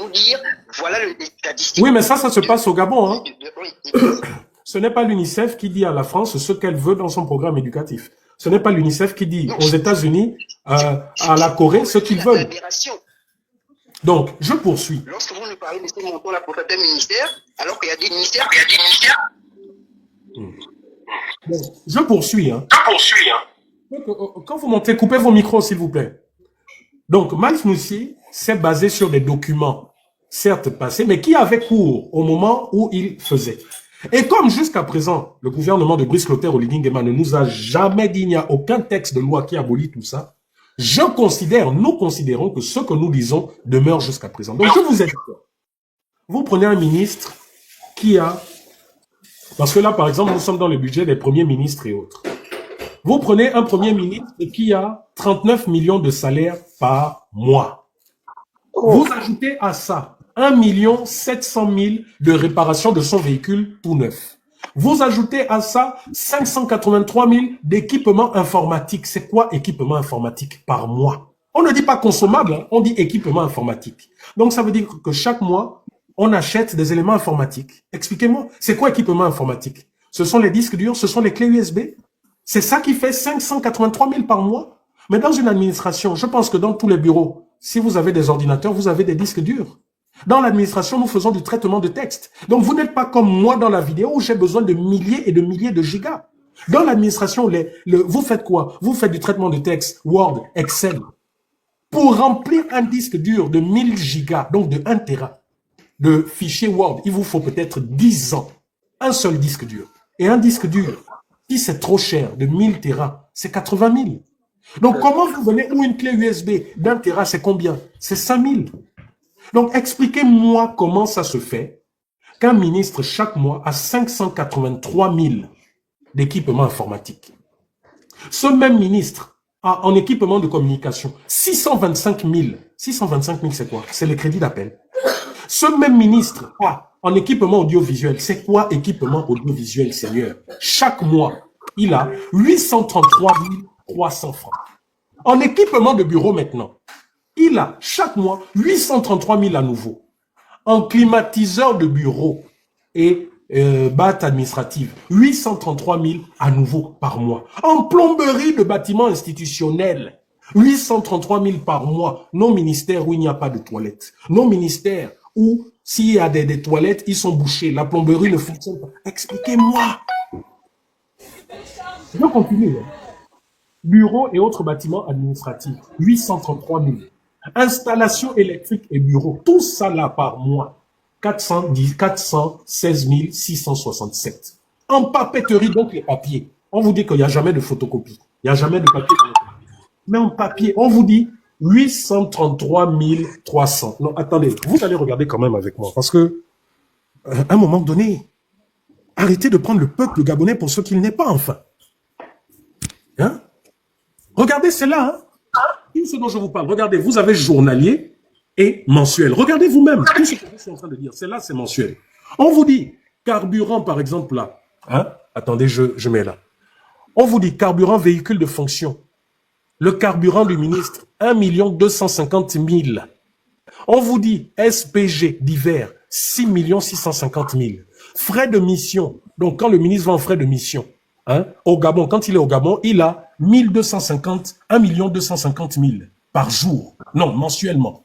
vous dire, voilà la distinction. Oui, mais ça se passe au Gabon. Hein. Oui. Ce n'est pas l'UNICEF qui dit à la France ce qu'elle veut dans son programme éducatif. Ce n'est pas l'UNICEF qui dit aux États-Unis, à la Corée, ce qu'ils veulent. Donc, je poursuis. Lorsque vous nous parlez de ces montants-là pour certains ministères, alors qu'il y a des ministères, Bon, je poursuis. Hein. Quand vous montez, coupez vos micros, s'il vous plaît. Donc, Mike Moussi s'est basé sur des documents, certes passés, mais qui avaient cours au moment où il faisait. Et comme jusqu'à présent, le gouvernement de Brice Clotaire Oligui-Nguema ne nous a jamais dit, il n'y a aucun texte de loi qui abolit tout ça, nous considérons que ce que nous disons demeure jusqu'à présent. Donc, je vous ai dit quoi? Vous prenez un ministre qui a... Parce que là, par exemple, nous sommes dans le budget des premiers ministres et autres. Vous prenez un premier ministre qui a 39 millions de salaires par mois. Vous ajoutez à ça 1 700 000 de réparation de son véhicule tout neuf. Vous ajoutez à ça 583 000 d'équipements informatiques. C'est quoi équipement informatique par mois? On ne dit pas consommable, hein, on dit équipement informatique. Donc ça veut dire que chaque mois, on achète des éléments informatiques. Expliquez-moi, c'est quoi équipement informatique? Ce sont les disques durs, ce sont les clés USB? C'est ça qui fait 583 000 par mois? Mais dans une administration, je pense que dans tous les bureaux, si vous avez des ordinateurs, vous avez des disques durs. Dans l'administration, nous faisons du traitement de texte. Donc, vous n'êtes pas comme moi dans la vidéo où j'ai besoin de milliers et de milliers de gigas. Dans l'administration, vous faites quoi? Vous faites du traitement de texte, Word, Excel. Pour remplir un disque dur de 1000 gigas, donc de 1 Tera, de fichiers Word, il vous faut peut-être 10 ans. Un seul disque dur. Et un disque dur, si c'est trop cher, de 1000 Tera, c'est 80 000. Donc, comment vous venez, ou une clé USB d'1 Tera, c'est combien? C'est 5 000. Donc, expliquez-moi comment ça se fait qu'un ministre, chaque mois, a 583 000 d'équipements informatiques. Ce même ministre a, en équipement de communication, 625 000. 625 000, c'est quoi? C'est les crédits d'appel. Ce même ministre a, en équipement audiovisuel, c'est quoi équipement audiovisuel, Seigneur? Chaque mois, il a 833 300 francs. En équipement de bureau maintenant, il a chaque mois 833 000 à nouveau. En climatiseur de bureau et batte administrative, 833 000 à nouveau par mois. En plomberie de bâtiments institutionnels, 833 000 par mois. Nos ministères où il n'y a pas de toilettes. Nos ministères où s'il y a des toilettes, ils sont bouchés. La plomberie ne fonctionne pas. Expliquez-moi. Je continue. Bureaux et autres bâtiments administratifs, 833 000. Installation électrique et bureaux, tout ça là par mois, 416 667. En papeterie, donc les papiers, on vous dit qu'il n'y a jamais de photocopie, il n'y a jamais de papier. Mais en papier, on vous dit 833 300. Non, attendez, vous allez regarder quand même avec moi, parce que, à un moment donné, arrêtez de prendre le peuple gabonais pour ce qu'il n'est pas, enfin. Hein? Regardez, c'est là, hein? Tout ce dont je vous parle, regardez, vous avez journalier et mensuel. Regardez vous-même, tout ce que je suis en train de dire, c'est là, c'est mensuel. On vous dit, carburant, par exemple, là, hein? Attendez, je mets là. On vous dit, carburant véhicule de fonction. Le carburant du ministre, 1 250 000. On vous dit, SPG d'hiver, 6 650 000. Frais de mission, donc quand le ministre va en frais de mission, hein, au Gabon, quand il est au Gabon, il a 1 250 000 par jour. Non, mensuellement.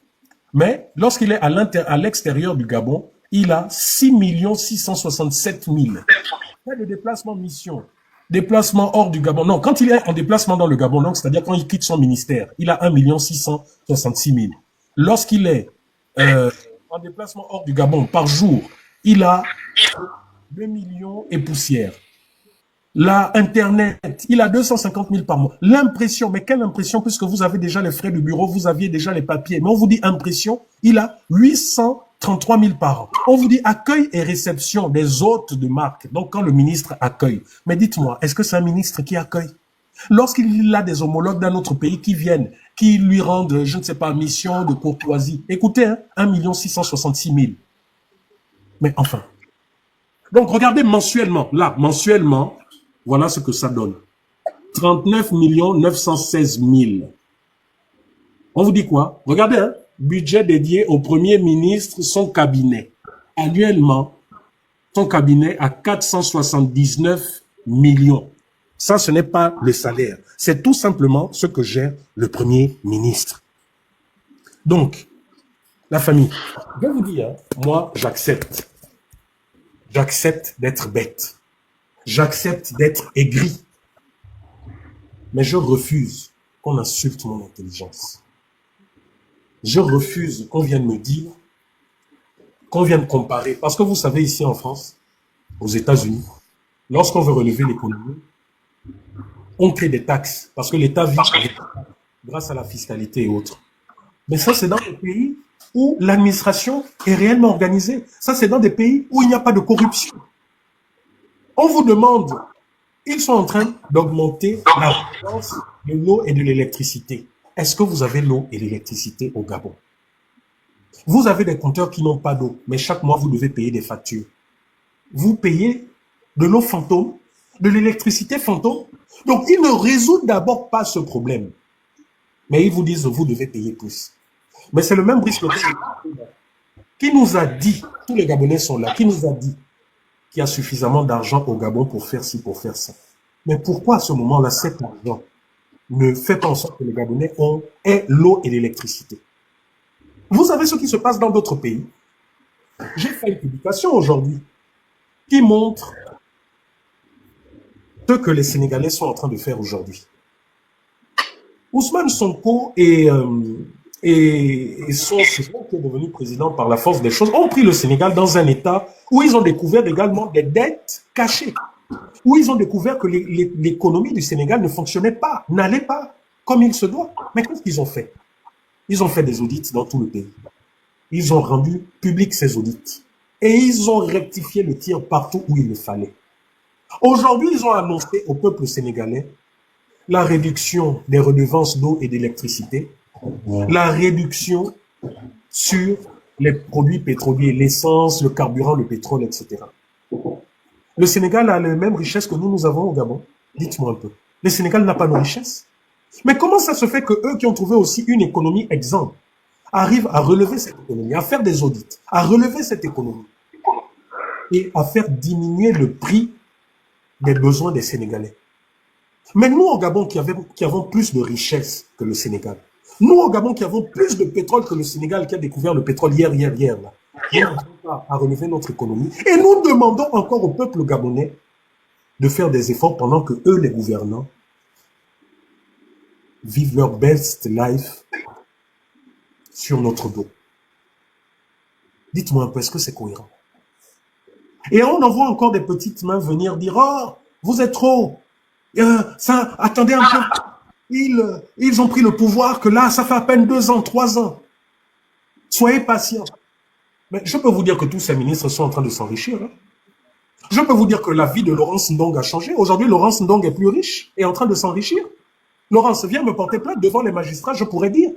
Mais lorsqu'il est à l'extérieur du Gabon, il a 6 667 000. Frais de déplacement mission. Déplacement hors du Gabon. Non, quand il est en déplacement dans le Gabon, donc c'est-à-dire quand il quitte son ministère, il a 1 666 000. Lorsqu'il est en déplacement hors du Gabon par jour, il a 2 millions et poussière. La Internet, il a 250 000 par mois. L'impression, mais quelle impression, puisque vous avez déjà les frais de bureau, vous aviez déjà les papiers. Mais on vous dit impression, il a 833 000 par an. On vous dit accueil et réception des hôtes de marque. Donc, quand le ministre accueille. Mais dites-moi, est-ce que c'est un ministre qui accueille? Lorsqu'il a des homologues d'un autre pays qui viennent, qui lui rendent, je ne sais pas, mission de courtoisie. Écoutez, hein, 1 666 000. Mais enfin. Donc, regardez mensuellement. Là, mensuellement, voilà ce que ça donne. 39 916 000. On vous dit quoi? Regardez, hein? budget dédié au Premier ministre, son cabinet. Annuellement, son cabinet a 479 millions. Ça, ce n'est pas le salaire. C'est tout simplement ce que gère le Premier ministre. Donc, la famille, je vais vous dire, moi, j'accepte. J'accepte d'être bête. J'accepte d'être aigri. Mais je refuse qu'on insulte mon intelligence. Je refuse qu'on vienne me dire, qu'on vienne comparer. Parce que vous savez, ici en France, aux États-Unis, lorsqu'on veut relever l'économie, on crée des taxes. Parce que l'État vit grâce à la fiscalité et autres. Mais ça, c'est dans des pays où l'administration est réellement organisée. Ça, c'est dans des pays où il n'y a pas de corruption. On vous demande, ils sont en train d'augmenter la fréquence de l'eau et de l'électricité. Est-ce que vous avez l'eau et l'électricité au Gabon? Vous avez des compteurs qui n'ont pas d'eau, mais chaque mois, vous devez payer des factures. Vous payez de l'eau fantôme, de l'électricité fantôme. Donc, ils ne résoudent d'abord pas ce problème. Mais ils vous disent, vous devez payer plus. Mais c'est le même risque qui nous a dit, tous les Gabonais sont là, qui nous a dit qu'il y a suffisamment d'argent au Gabon pour faire ci, pour faire ça. Mais pourquoi à ce moment-là, cet argent ne fait pas en sorte que les Gabonais aient l'eau et l'électricité? Vous savez ce qui se passe dans d'autres pays. J'ai fait une publication aujourd'hui qui montre ce que les Sénégalais sont en train de faire aujourd'hui. Ousmane Sonko et son second qui est devenu président par la force des choses ont pris le Sénégal dans un état où ils ont découvert également des dettes cachées, où ils ont découvert que l'économie du Sénégal ne fonctionnait pas, n'allait pas comme il se doit. Mais qu'est-ce qu'ils ont fait? Ils ont fait des audits dans tout le pays. Ils ont rendu publics ces audits. Et ils ont rectifié le tir partout où il le fallait. Aujourd'hui, ils ont annoncé au peuple sénégalais la réduction des redevances d'eau et d'électricité, la réduction sur les produits pétroliers, l'essence, le carburant, le pétrole, etc. Le Sénégal a les mêmes richesses que nous avons au Gabon. Dites-moi un peu. Le Sénégal n'a pas nos richesses. Mais comment ça se fait que eux qui ont trouvé aussi une économie exempte arrivent à relever cette économie, à faire des audits, à relever cette économie et à faire diminuer le prix des besoins des Sénégalais? Mais nous, au Gabon, qui avons plus de richesses que le Sénégal, nous, au Gabon, qui avons plus de pétrole que le Sénégal, qui a découvert le pétrole hier, là, nous n'arrivons pas à relever notre économie. Et nous demandons encore au peuple gabonais de faire des efforts pendant que eux, les gouvernants, vivent leur best life sur notre dos. Dites-moi un peu, est-ce que c'est cohérent? Et on en voit encore des petites mains venir dire « Oh, vous êtes trop, ça, attendez un peu, ils ont pris le pouvoir, que là, ça fait à peine 2 ans, 3 ans. Soyez patients. » Mais je peux vous dire que tous ces ministres sont en train de s'enrichir. Hein. Je peux vous dire que la vie de Laurence Ndong a changé. Aujourd'hui, Laurence Ndong est plus riche et en train de s'enrichir. Laurence, viens me porter plainte devant les magistrats, je pourrais dire.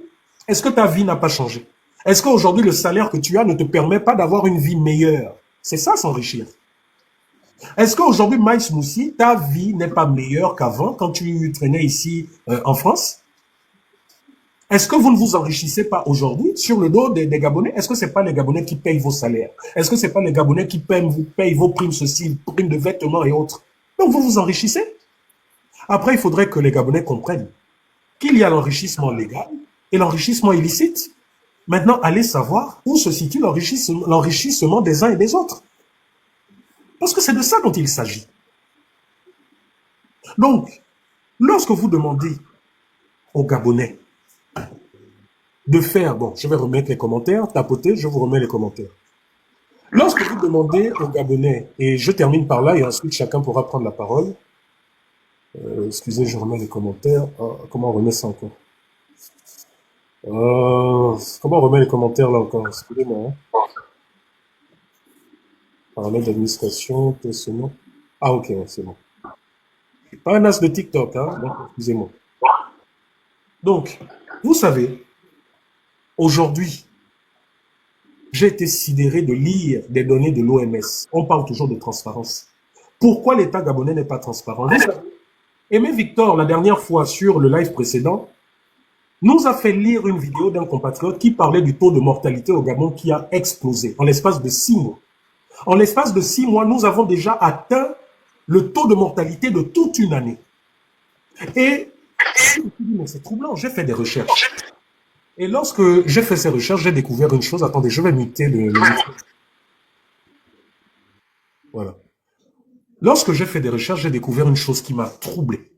Est-ce que ta vie n'a pas changé? Est-ce qu'aujourd'hui, le salaire que tu as ne te permet pas d'avoir une vie meilleure? C'est ça, s'enrichir. Est-ce qu'aujourd'hui, Maïs Moussi, ta vie n'est pas meilleure qu'avant quand tu traînais ici en France? Est-ce que vous ne vous enrichissez pas aujourd'hui sur le dos des Gabonais? Est-ce que ce n'est pas les Gabonais qui payent vos salaires? Est-ce que ce n'est pas les Gabonais qui payent vos primes ceci, primes de vêtements et autres? Donc vous vous enrichissez. Après, il faudrait que les Gabonais comprennent qu'il y a l'enrichissement légal et l'enrichissement illicite. Maintenant, allez savoir où se situe l'enrichissement des uns et des autres. Parce que c'est de ça dont il s'agit. Donc, lorsque vous demandez aux Gabonais de faire, bon, je vais remettre les commentaires, tapoter, je vous remets les commentaires. Lorsque vous demandez aux Gabonais, et je termine par là, et ensuite chacun pourra prendre la parole. Excusez, je remets les commentaires. Comment on remet ça encore? Comment on remet les commentaires là encore? Excusez-moi. Hein. Paramètres d'administration, testament. Ah, ok, ouais, c'est bon. Pas un as de TikTok, hein? Donc, excusez-moi. Donc, vous savez, aujourd'hui, j'ai été sidéré de lire des données de l'OMS. On parle toujours de transparence. Pourquoi l'État gabonais n'est pas transparent? Vous savez, Aimé Victor, la dernière fois sur le live précédent, nous a fait lire une vidéo d'un compatriote qui parlait du taux de mortalité au Gabon qui a explosé en l'espace de 6 mois. En l'espace de 6 mois, nous avons déjà atteint le taux de mortalité de toute une année. Et je me suis dit, mais c'est troublant, j'ai fait des recherches. Et lorsque j'ai fait ces recherches, j'ai découvert une chose. Attendez, je vais muter le micro. Voilà. Lorsque j'ai fait des recherches, j'ai découvert une chose qui m'a troublé.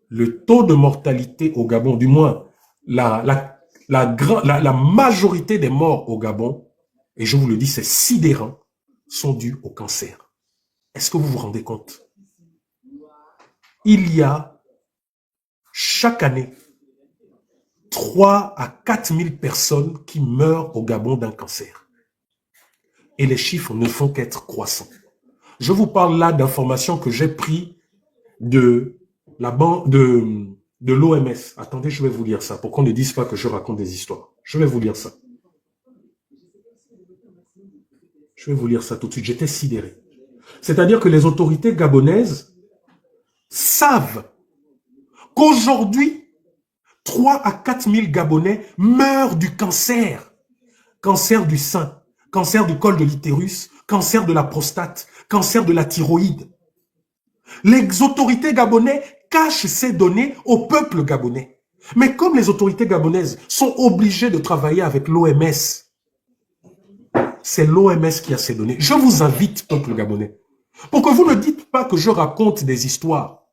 Le taux de mortalité au Gabon, du moins la majorité des morts au Gabon, et je vous le dis, c'est sidérant, sont dus au cancer. Est-ce que vous vous rendez compte? Il y a chaque année 3 à 4 000 personnes qui meurent au Gabon d'un cancer. Et les chiffres ne font qu'être croissants. Je vous parle là d'informations que j'ai prises de l'OMS. Attendez, je vais vous lire ça pour qu'on ne dise pas que je raconte des histoires. Je vais vous lire ça. Je vais vous lire ça tout de suite. J'étais sidéré. C'est-à-dire que les autorités gabonaises savent qu'aujourd'hui, 3 à 4 000 Gabonais meurent du cancer. Cancer du sein, cancer du col de l'utérus, cancer de la prostate, cancer de la thyroïde. Les autorités gabonaises cachent ces données au peuple gabonais. Mais comme les autorités gabonaises sont obligées de travailler avec l'OMS, c'est l'OMS qui a ces données. Je vous invite, peuple gabonais, pour que vous ne dites pas que je raconte des histoires.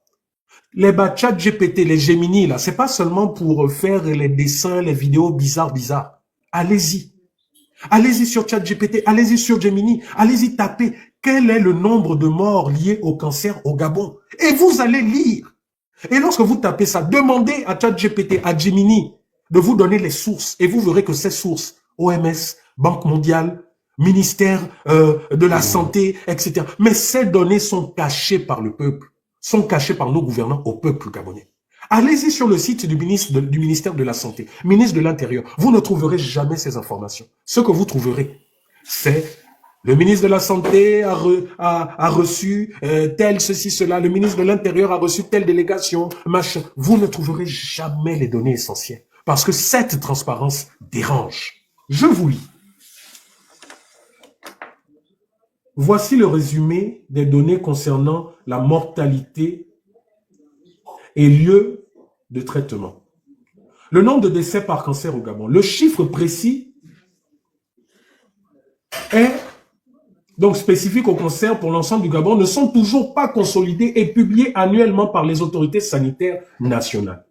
Les ChatGPT, les Gemini, là, c'est pas seulement pour faire les dessins, les vidéos bizarres. Allez-y. Allez-y sur ChatGPT, allez-y sur Gemini, allez-y taper quel est le nombre de morts liés au cancer au Gabon. Et vous allez lire. Et lorsque vous tapez ça, demandez à ChatGPT, à Gemini, de vous donner les sources. Et vous verrez que ces sources, OMS, Banque mondiale, ministère de la Santé, etc. Mais ces données sont cachées par le peuple, sont cachées par nos gouvernants au peuple gabonais. Allez-y sur le site du ministère de la Santé, ministre de l'Intérieur. Vous ne trouverez jamais ces informations. Ce que vous trouverez, c'est le ministre de la Santé a reçu tel, ceci, cela. Le ministre de l'Intérieur a reçu telle délégation, machin. Vous ne trouverez jamais les données essentielles. Parce que cette transparence dérange. Je vous lis. Voici le résumé des données concernant la mortalité et lieu de traitement. Le nombre de décès par cancer au Gabon. Le chiffre précis est donc spécifique au cancer pour l'ensemble du Gabon ne sont toujours pas consolidés et publiés annuellement par les autorités sanitaires nationales.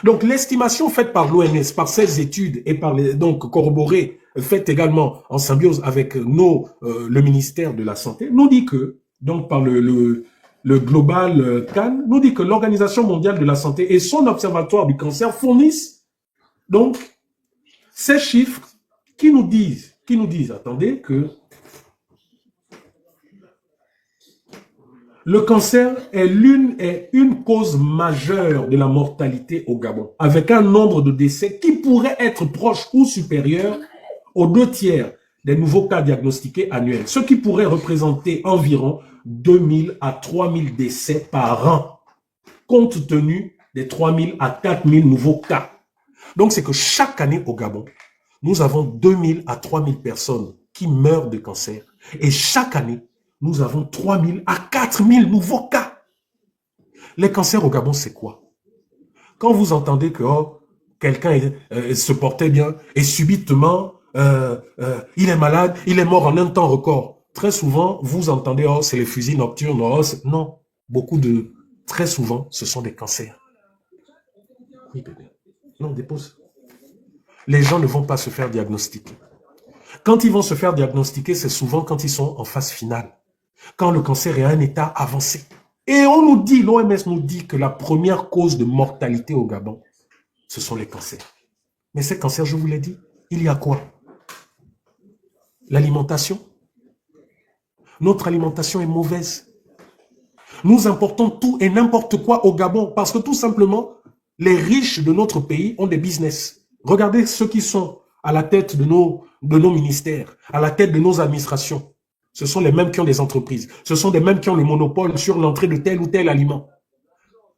Donc l'estimation faite par l'OMS, par ces études et par les donc corroborée, faite également en symbiose avec le ministère de la Santé, nous dit que donc par le Global CAN, nous dit que l'Organisation mondiale de la santé et son observatoire du cancer fournissent donc ces chiffres qui nous disent, attendez, que le cancer est une cause majeure de la mortalité au Gabon, avec un nombre de décès qui pourrait être proche ou supérieur aux 2/3 des nouveaux cas diagnostiqués annuels, ce qui pourrait représenter environ 2000 à 3000 décès par an, compte tenu des 3000 à 4000 nouveaux cas. Donc, c'est que chaque année au Gabon, nous avons 2000 à 3000 personnes qui meurent de cancer. Et chaque année, nous avons 3000 à 4000 nouveaux cas. Les cancers au Gabon, c'est quoi? Quand vous entendez que quelqu'un se portait bien et subitement, il est malade, il est mort en un temps record. Très souvent, vous entendez, c'est les fusils nocturnes. Non, très souvent, ce sont des cancers. Oui, bébé. Non, dépose. Les gens ne vont pas se faire diagnostiquer. Quand ils vont se faire diagnostiquer, c'est souvent quand ils sont en phase finale. Quand le cancer est à un état avancé. Et on nous dit, l'OMS nous dit que la première cause de mortalité au Gabon, ce sont les cancers. Mais ces cancers, je vous l'ai dit, il y a quoi? L'alimentation. Notre alimentation est mauvaise. Nous importons tout et n'importe quoi au Gabon parce que tout simplement, les riches de notre pays ont des business. Regardez ceux qui sont à la tête de nos ministères, à la tête de nos administrations. Ce sont les mêmes qui ont des entreprises. Ce sont les mêmes qui ont le monopole sur l'entrée de tel ou tel aliment.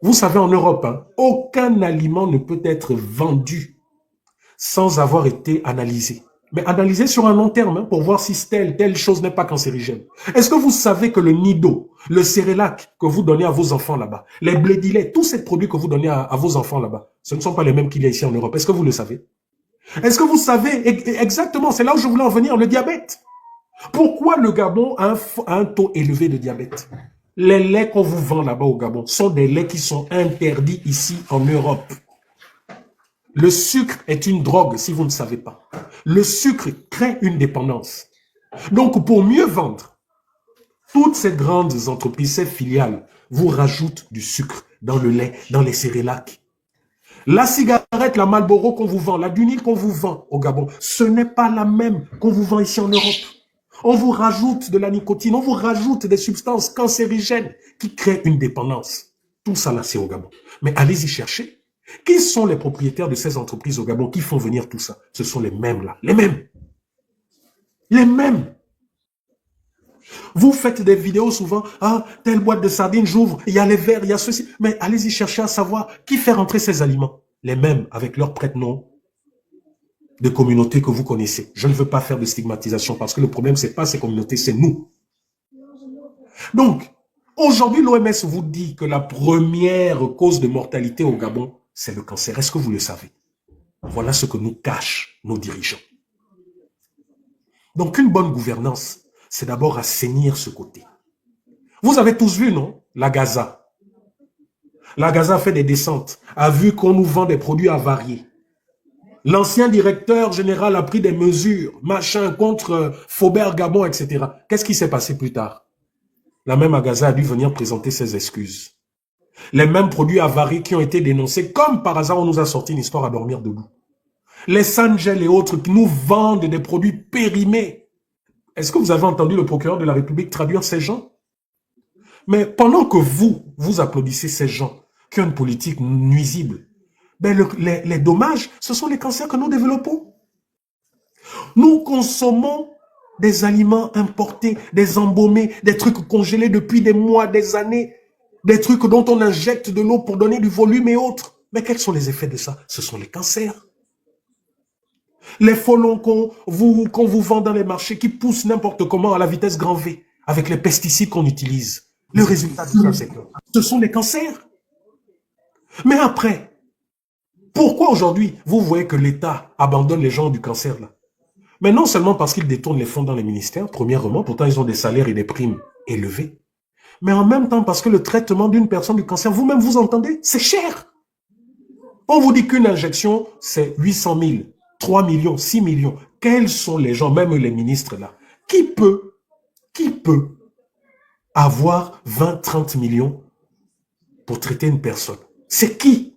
Vous savez, en Europe, hein, aucun aliment ne peut être vendu sans avoir été analysé. Mais analysé sur un long terme, hein, pour voir si telle chose n'est pas cancérigène. Est-ce que vous savez que le Nido, le Cérélac que vous donnez à vos enfants là-bas, les blédilets, tous ces produits que vous donnez à vos enfants là-bas, ce ne sont pas les mêmes qu'il y a ici en Europe. Est-ce que vous le savez? Est-ce que vous savez exactement, c'est là où je voulais en venir, le diabète? Pourquoi le Gabon a un taux élevé de diabète? Les laits qu'on vous vend là-bas au Gabon sont des laits qui sont interdits ici en Europe. Le sucre est une drogue, si vous ne savez pas. Le sucre crée une dépendance. Donc, pour mieux vendre, toutes ces grandes entreprises, ces filiales, vous rajoutent du sucre dans le lait, dans les cérélacs. La cigarette, la Marlboro qu'on vous vend, la Dunhill qu'on vous vend au Gabon, ce n'est pas la même qu'on vous vend ici en Europe. On vous rajoute de la nicotine, on vous rajoute des substances cancérigènes qui créent une dépendance. Tout ça là, c'est au Gabon. Mais allez-y chercher. Qui sont les propriétaires de ces entreprises au Gabon qui font venir tout ça? Ce sont les mêmes là, les mêmes. Les mêmes. Vous faites des vidéos souvent, ah, telle boîte de sardines, j'ouvre, il y a les verres, il y a ceci. Mais allez-y chercher à savoir qui fait rentrer ces aliments. Les mêmes, avec leurs prête-noms de communautés que vous connaissez. Je ne veux pas faire de stigmatisation parce que le problème, ce n'est pas ces communautés, c'est nous. Donc, aujourd'hui, l'OMS vous dit que la première cause de mortalité au Gabon, c'est le cancer. Est-ce que vous le savez? Voilà ce que nous cachent nos dirigeants. Donc, une bonne gouvernance, c'est d'abord assainir ce côté. Vous avez tous vu, non? La Gaza. La Gaza fait des descentes, a vu qu'on nous vend des produits avariés. L'ancien directeur général a pris des mesures, machin, contre Faubert Gabon, etc. Qu'est-ce qui s'est passé plus tard? La même Gaza a dû venir présenter ses excuses. Les mêmes produits avariés qui ont été dénoncés, comme par hasard, on nous a sorti une histoire à dormir debout. Les Sangel et autres qui nous vendent des produits périmés. Est-ce que vous avez entendu le procureur de la République traduire ces gens? Mais pendant que vous applaudissez ces gens qui ont une politique nuisible, ben les dommages, ce sont les cancers que nous développons. Nous consommons des aliments importés, des embaumés, des trucs congelés depuis des mois, des années, des trucs dont on injecte de l'eau pour donner du volume et autres. Mais quels sont les effets de ça? Ce sont les cancers. Les folons qu'on vous vend dans les marchés qui poussent n'importe comment à la vitesse grand V, avec les pesticides qu'on utilise. Le résultat de ça, c'est que ce sont les cancers. Mais après, pourquoi aujourd'hui, vous voyez que l'État abandonne les gens du cancer là? Mais non seulement parce qu'ils détournent les fonds dans les ministères, premièrement, pourtant ils ont des salaires et des primes élevés, mais en même temps parce que le traitement d'une personne du cancer, vous-même vous entendez, c'est cher. On vous dit qu'une injection, c'est 800 000, 3 millions, 6 millions. Quels sont les gens, même les ministres là, qui peut avoir 20, 30 millions pour traiter une personne? C'est qui?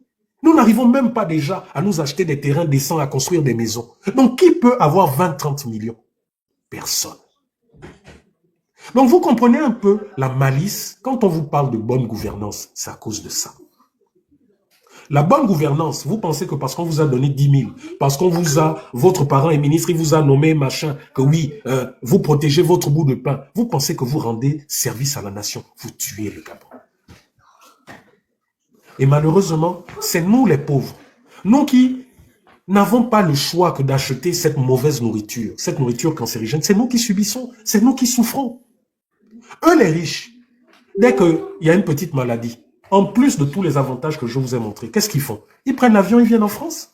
Nous n'arrivons même pas déjà à nous acheter des terrains décents, à construire des maisons. Donc, qui peut avoir 20, 30 millions? Personne. Donc, vous comprenez un peu la malice. Quand on vous parle de bonne gouvernance, c'est à cause de ça. La bonne gouvernance, vous pensez que parce qu'on vous a donné 10 000, parce qu'on vous a, votre parent est ministre, il vous a nommé machin, que oui, vous protégez votre bout de pain, vous pensez que vous rendez service à la nation, vous tuez le Gabon. Et malheureusement, c'est nous les pauvres, nous qui n'avons pas le choix que d'acheter cette mauvaise nourriture, cette nourriture cancérigène, c'est nous qui subissons, c'est nous qui souffrons. Eux les riches, dès qu'il y a une petite maladie, en plus de tous les avantages que je vous ai montrés, qu'est-ce qu'ils font? Ils prennent l'avion, ils viennent en France.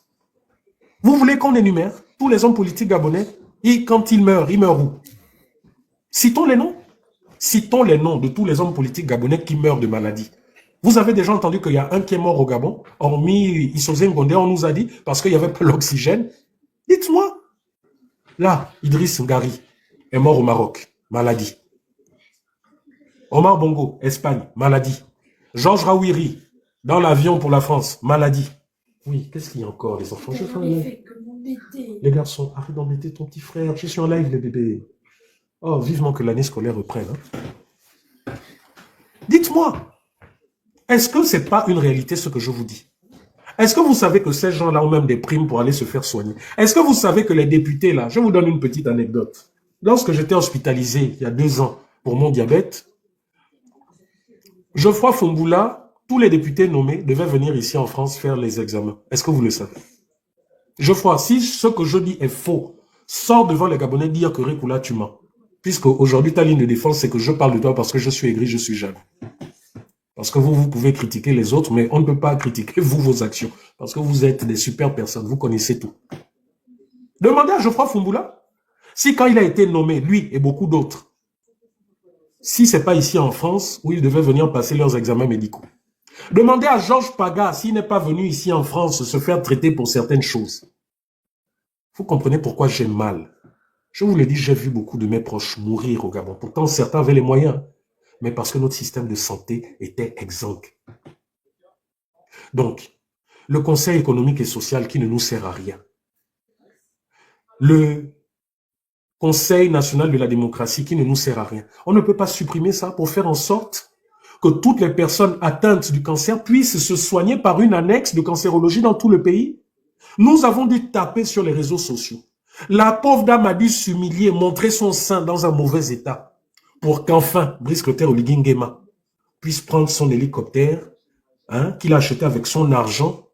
Vous voulez qu'on énumère tous les hommes politiques gabonais et quand ils meurent où? Citons les noms. Citons les noms de tous les hommes politiques gabonais qui meurent de maladie. Vous avez déjà entendu qu'il y a un qui est mort au Gabon, hormis Issoze Ngondé, on nous a dit, parce qu'il n'y avait pas l'oxygène. Dites-moi. Là, Idriss Ngari est mort au Maroc, maladie. Omar Bongo, Espagne, maladie. Georges Rawiri, dans l'avion pour la France, maladie. Oui, qu'est-ce qu'il y a encore, les enfants? Les garçons, arrête d'embêter ton petit frère. Je suis en live, les bébés. Oh, vivement que l'année scolaire reprenne. Hein. Dites-moi, est-ce que ce n'est pas une réalité ce que je vous dis? Est-ce que vous savez que ces gens-là ont même des primes pour aller se faire soigner? Est-ce que vous savez que les députés, là, je vous donne une petite anecdote. Lorsque j'étais hospitalisé, il y a 2 ans, pour mon diabète, Geoffroy Fongula, tous les députés nommés devaient venir ici en France faire les examens. Est-ce que vous le savez? Geoffroy, si ce que je dis est faux, sors devant les Gabonais dire que Rikoula, tu mens. Puisque aujourd'hui, ta ligne de défense, c'est que je parle de toi parce que je suis aigri, je suis jaloux. Parce que vous pouvez critiquer les autres, mais on ne peut pas critiquer vous, vos actions. Parce que vous êtes des super personnes, vous connaissez tout. Demandez à Geoffroy Fumboula si quand il a été nommé, lui et beaucoup d'autres, si ce n'est pas ici en France où ils devaient venir passer leurs examens médicaux. Demandez à Georges Paga s'il n'est pas venu ici en France se faire traiter pour certaines choses. Vous comprenez pourquoi j'ai mal. Je vous l'ai dit, j'ai vu beaucoup de mes proches mourir au Gabon. Pourtant, certains avaient les moyens, mais parce que notre système de santé était exsangue. Donc, le Conseil économique et social qui ne nous sert à rien. Le Conseil national de la démocratie qui ne nous sert à rien. On ne peut pas supprimer ça pour faire en sorte que toutes les personnes atteintes du cancer puissent se soigner par une annexe de cancérologie dans tout le pays. Nous avons dû taper sur les réseaux sociaux. La pauvre dame a dû s'humilier, montrer son sein dans un mauvais état pour qu'enfin Brice Clotaire Oligui Nguema puisse prendre son hélicoptère qu'il a acheté avec son argent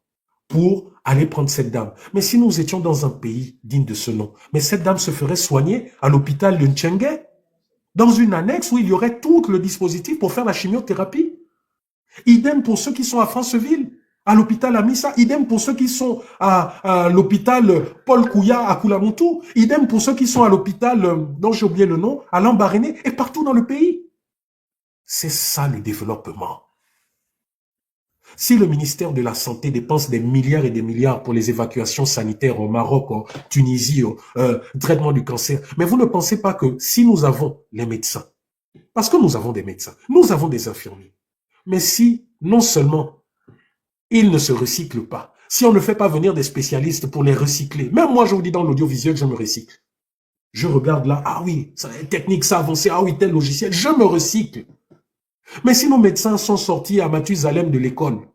pour aller prendre cette dame. Mais si nous étions dans un pays digne de ce nom, mais cette dame se ferait soigner à l'hôpital de Ntchengue, dans une annexe où il y aurait tout le dispositif pour faire la chimiothérapie. Idem pour ceux qui sont à Franceville, à l'hôpital Amissa. Idem pour ceux qui sont à l'hôpital Paul Kouya à Koulamoutou. Idem pour ceux qui sont à l'hôpital, dont j'ai oublié le nom, à Lambaréné et partout dans le pays. C'est ça le développement. Si le ministère de la Santé dépense des milliards et des milliards pour les évacuations sanitaires au Maroc, en Tunisie, au traitement du cancer, mais vous ne pensez pas que si nous avons les médecins, parce que nous avons des médecins, nous avons des infirmiers, mais si non seulement ils ne se recyclent pas, si on ne fait pas venir des spécialistes pour les recycler, même moi je vous dis dans l'audiovisuel, je me recycle. Je regarde là, ah oui, ça technique, ça a avancé, ah oui, tel logiciel, je me recycle. Mais si nos médecins sont sortis à Mathusalem de l'école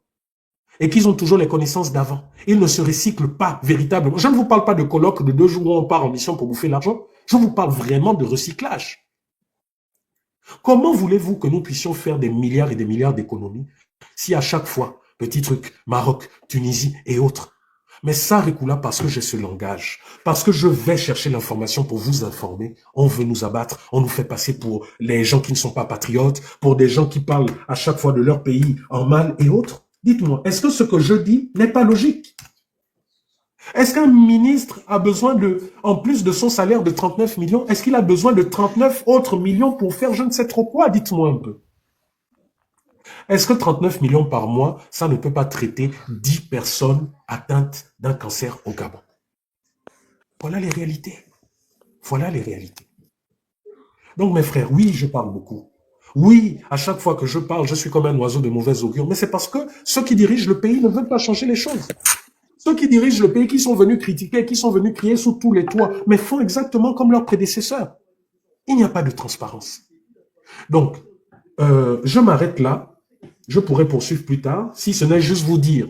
et qu'ils ont toujours les connaissances d'avant, ils ne se recyclent pas véritablement. Je ne vous parle pas de colloque de 2 jours où on part en mission pour bouffer l'argent. Je vous parle vraiment de recyclage. Comment voulez-vous que nous puissions faire des milliards et des milliards d'économies si à chaque fois, petit truc, Maroc, Tunisie et autres, mais ça, Rikoula, parce que j'ai ce langage, parce que je vais chercher l'information pour vous informer, on veut nous abattre, on nous fait passer pour les gens qui ne sont pas patriotes, pour des gens qui parlent à chaque fois de leur pays en mal et autres. Dites-moi, est-ce que ce que je dis n'est pas logique? Est-ce qu'un ministre a besoin de, en plus de son salaire de 39 millions, est-ce qu'il a besoin de 39 autres millions pour faire je ne sais trop quoi? Dites-moi un peu. Est-ce que 39 millions par mois, ça ne peut pas traiter 10 personnes atteintes d'un cancer au Gabon? Voilà les réalités. Voilà les réalités. Donc mes frères, oui, je parle beaucoup. Oui, à chaque fois que je parle, je suis comme un oiseau de mauvaise augure, mais c'est parce que ceux qui dirigent le pays ne veulent pas changer les choses. Ceux qui dirigent le pays, qui sont venus critiquer, qui sont venus crier sous tous les toits, mais font exactement comme leurs prédécesseurs. Il n'y a pas de transparence. Donc, je m'arrête là. Je pourrais poursuivre plus tard, si ce n'est juste vous dire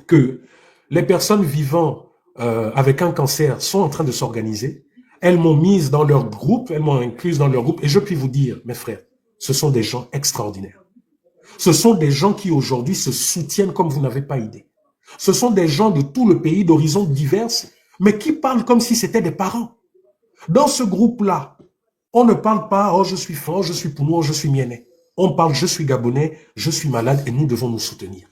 que les personnes vivant avec un cancer sont en train de s'organiser. Elles m'ont mise dans leur groupe, elles m'ont incluse dans leur groupe, et je puis vous dire, mes frères, ce sont des gens extraordinaires. Ce sont des gens qui aujourd'hui se soutiennent comme vous n'avez pas idée. Ce sont des gens de tout le pays, d'horizons divers, mais qui parlent comme si c'était des parents. Dans ce groupe-là, on ne parle pas « oh, je suis fort, je suis poumon, je suis miennet ». On parle « je suis gabonais, je suis malade et nous devons nous soutenir ».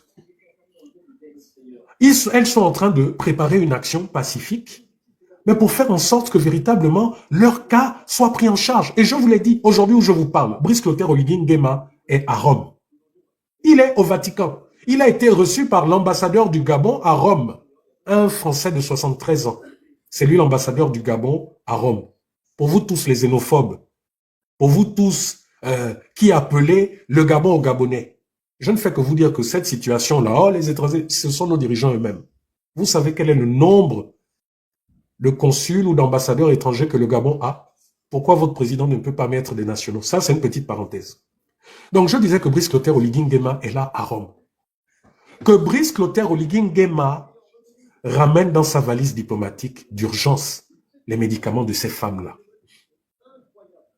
Elles sont en train de préparer une action pacifique, mais pour faire en sorte que véritablement leur cas soit pris en charge. Et je vous l'ai dit, aujourd'hui où je vous parle, Brice Clotaire Oligui Nguema est à Rome. Il est au Vatican. Il a été reçu par l'ambassadeur du Gabon à Rome, un Français de 73 ans. C'est lui l'ambassadeur du Gabon à Rome. Pour vous tous les xénophobes, pour vous tous qui appelez le Gabon aux Gabonais, je ne fais que vous dire que cette situation-là, oh, les étrangers, ce sont nos dirigeants eux-mêmes. Vous savez quel est le nombre de consuls ou d'ambassadeurs étrangers que le Gabon a? Pourquoi votre président ne peut pas mettre des nationaux? Ça, c'est une petite parenthèse. Donc, je disais que Brice Clotaire Oligui Nguema est là à Rome. Que Brice Clotaire Oligui Nguema ramène dans sa valise diplomatique d'urgence les médicaments de ces femmes-là.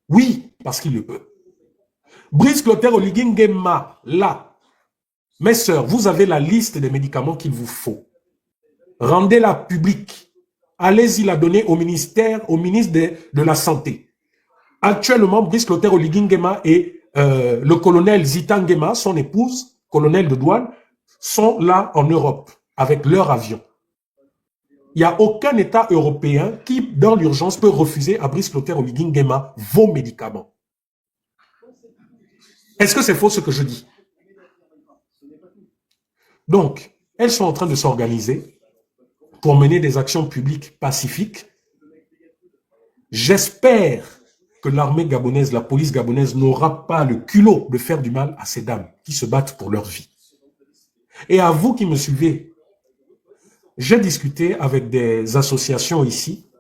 Oui, parce qu'il le peut. Brice Clotaire Oligui Nguema, là, Mes sœurs, vous avez la liste des médicaments qu'il vous faut. Rendez-la publique. Allez-y la donner au ministre de la Santé. Actuellement, Brice Clotaire Oligui Nguema et le colonel Zita Nguema, son épouse, colonel de douane, sont là en Europe avec leur avion. Il n'y a aucun État européen qui, dans l'urgence, peut refuser à Brice Clotaire Oligui Nguema vos médicaments. Est-ce que c'est faux ce que je dis? Donc, elles sont en train de s'organiser pour mener des actions publiques pacifiques. J'espère que l'armée gabonaise, la police gabonaise n'aura pas le culot de faire du mal à ces dames qui se battent pour leur vie. Et à vous qui me suivez, j'ai discuté avec des associations ici,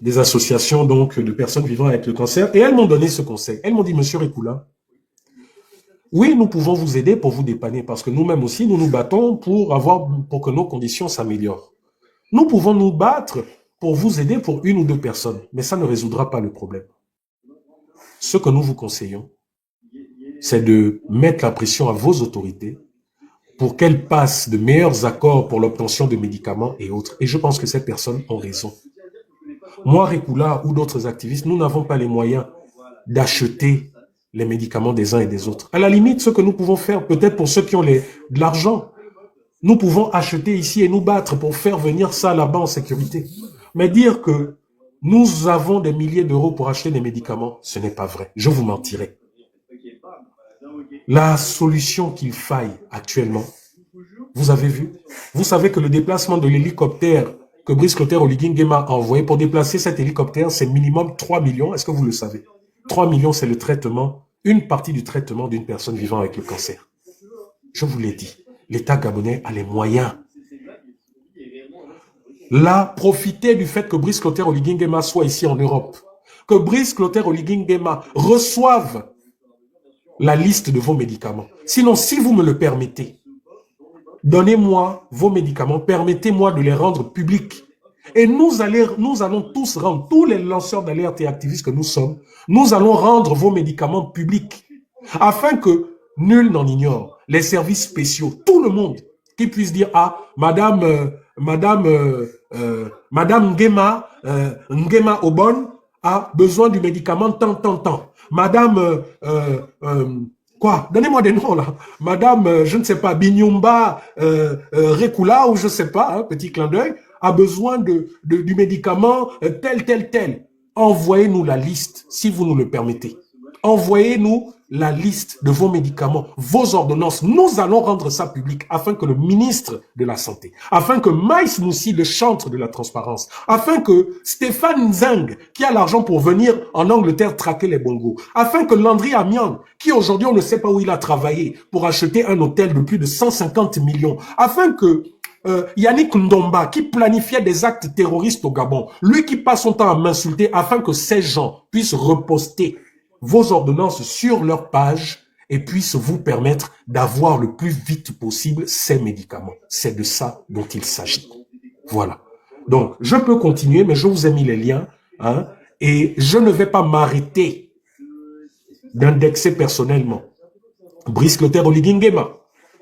des associations donc de personnes vivant avec le cancer, et elles m'ont donné ce conseil. Elles m'ont dit, monsieur Rekula, oui, nous pouvons vous aider pour vous dépanner, parce que nous-mêmes aussi, nous nous battons pour que nos conditions s'améliorent. Nous pouvons nous battre pour vous aider pour une ou deux personnes, mais ça ne résoudra pas le problème. Ce que nous vous conseillons, c'est de mettre la pression à vos autorités pour qu'elles passent de meilleurs accords pour l'obtention de médicaments et autres. Et je pense que ces personnes ont raison. Moi, Rekula ou d'autres activistes, nous n'avons pas les moyens d'acheter les médicaments des uns et des autres. À la limite, ce que nous pouvons faire, peut-être pour ceux qui ont de l'argent, nous pouvons acheter ici et nous battre pour faire venir ça là-bas en sécurité. Mais dire que nous avons des milliers d'euros pour acheter des médicaments, ce n'est pas vrai. Je vous mentirai. La solution qu'il faille actuellement, vous avez vu, vous savez que le déplacement de l'hélicoptère que Brice Clotaire Oligui Nguema a envoyé pour déplacer cet hélicoptère, c'est minimum 3 millions. Est-ce que vous le savez? 3 millions, c'est le traitement, une partie du traitement d'une personne vivant avec le cancer. Je vous l'ai dit, l'État gabonais a les moyens. Là, profitez du fait que Brice Clotaire Oligui Nguema soit ici en Europe, que Brice Clotaire Oligui Nguema reçoive la liste de vos médicaments. Sinon, si vous me le permettez, donnez-moi vos médicaments, permettez-moi de les rendre publics. Et nous allons tous rendre, tous les lanceurs d'alerte et activistes que nous sommes, nous allons rendre vos médicaments publics, afin que nul n'en ignore, les services spéciaux, tout le monde, qui puisse dire, ah, Madame Nguema, Nguema Obon a besoin du médicament tant. Madame, quoi? Donnez-moi des noms là. Madame, je ne sais pas, Binyumba Rekula, ou je ne sais pas, petit clin d'œil, a besoin du médicament tel. Envoyez-nous la liste, si vous nous le permettez. Envoyez-nous la liste de vos médicaments, vos ordonnances. Nous allons rendre ça public afin que le ministre de la Santé, afin que Maïs Moussi, le chantre de la transparence, afin que Stéphane Zeng, qui a l'argent pour venir en Angleterre traquer les bongos, afin que Landry Amian, qui aujourd'hui on ne sait pas où il a travaillé pour acheter un hôtel de plus de 150 millions, afin que Yannick Ndomba, qui planifiait des actes terroristes au Gabon, lui qui passe son temps à m'insulter afin que ces gens puissent reposter vos ordonnances sur leur page et puissent vous permettre d'avoir le plus vite possible ces médicaments. C'est de ça dont il s'agit. Voilà. Donc, je peux continuer, mais je vous ai mis les liens, hein, et je ne vais pas m'arrêter d'indexer personnellement Brice Clotaire Oligui Nguema,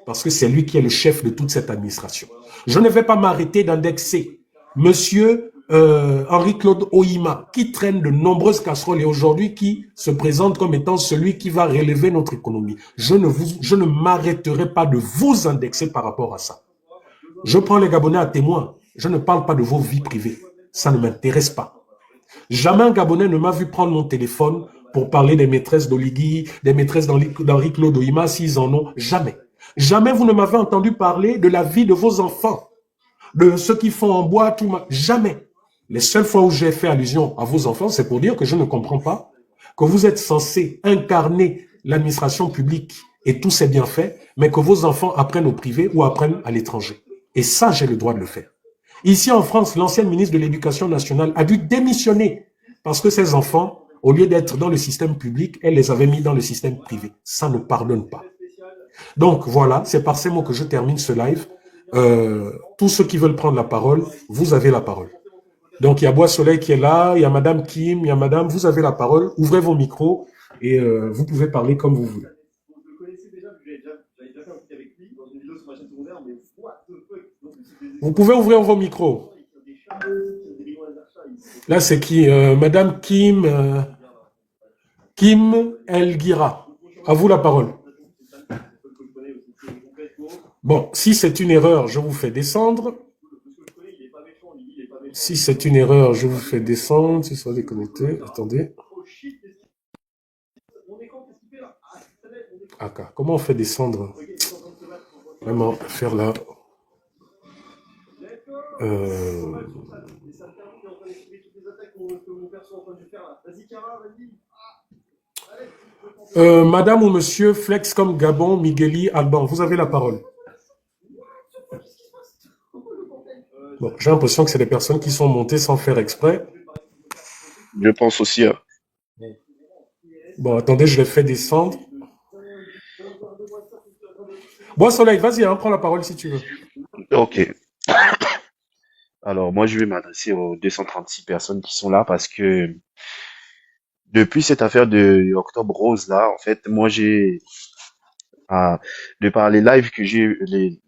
parce que c'est lui qui est le chef de toute cette administration. Je ne vais pas m'arrêter d'indexer Monsieur Henri-Claude Ohima, qui traîne de nombreuses casseroles et aujourd'hui qui se présente comme étant celui qui va relever notre économie. Je ne m'arrêterai pas de vous indexer par rapport à ça. Je prends les Gabonais à témoin. Je ne parle pas de vos vies privées. Ça ne m'intéresse pas. Jamais un Gabonais ne m'a vu prendre mon téléphone pour parler des maîtresses d'Oligui, des maîtresses d'Henri-Claude Ohima, s'ils en ont. Jamais. Jamais vous ne m'avez entendu parler de la vie de vos enfants, de ceux qui font en bois, tout. Jamais. Les seules fois où j'ai fait allusion à vos enfants, c'est pour dire que je ne comprends pas que vous êtes censé incarner l'administration publique et tous ses bienfaits, mais que vos enfants apprennent au privé ou apprennent à l'étranger. Et ça, j'ai le droit de le faire. Ici en France, l'ancienne ministre de l'Éducation nationale a dû démissionner parce que ses enfants, au lieu d'être dans le système public, elle les avait mis dans le système privé. Ça ne pardonne pas. Donc voilà, c'est par ces mots que je termine ce live. Tous ceux qui veulent prendre la parole, vous avez la parole. Donc il y a Bois Soleil qui est là, il y a Madame Kim, il y a Madame, vous avez la parole, ouvrez vos micros et vous pouvez parler comme vous voulez. Vous pouvez ouvrir vos micros. Là, c'est qui Madame Kim Elgira. À vous la parole. Bon, si c'est une erreur, je vous fais descendre. Si c'est une erreur, je vous fais descendre. Si ça va déconnecter, attendez. Ah, comment on fait descendre? Vraiment, faire là. Madame ou monsieur, Flex comme Gabon, Migueli, Alban, vous avez la parole. Bon, j'ai l'impression que c'est des personnes qui sont montées sans faire exprès. Je pense aussi. Bon, attendez, je les fais descendre. Bon, Soleil, vas-y, hein, prends la parole si tu veux. Ok. Alors, moi, je vais m'adresser aux 236 personnes qui sont là parce que depuis cette affaire de Octobre Rose, là, en fait, moi, de par les lives que j'ai,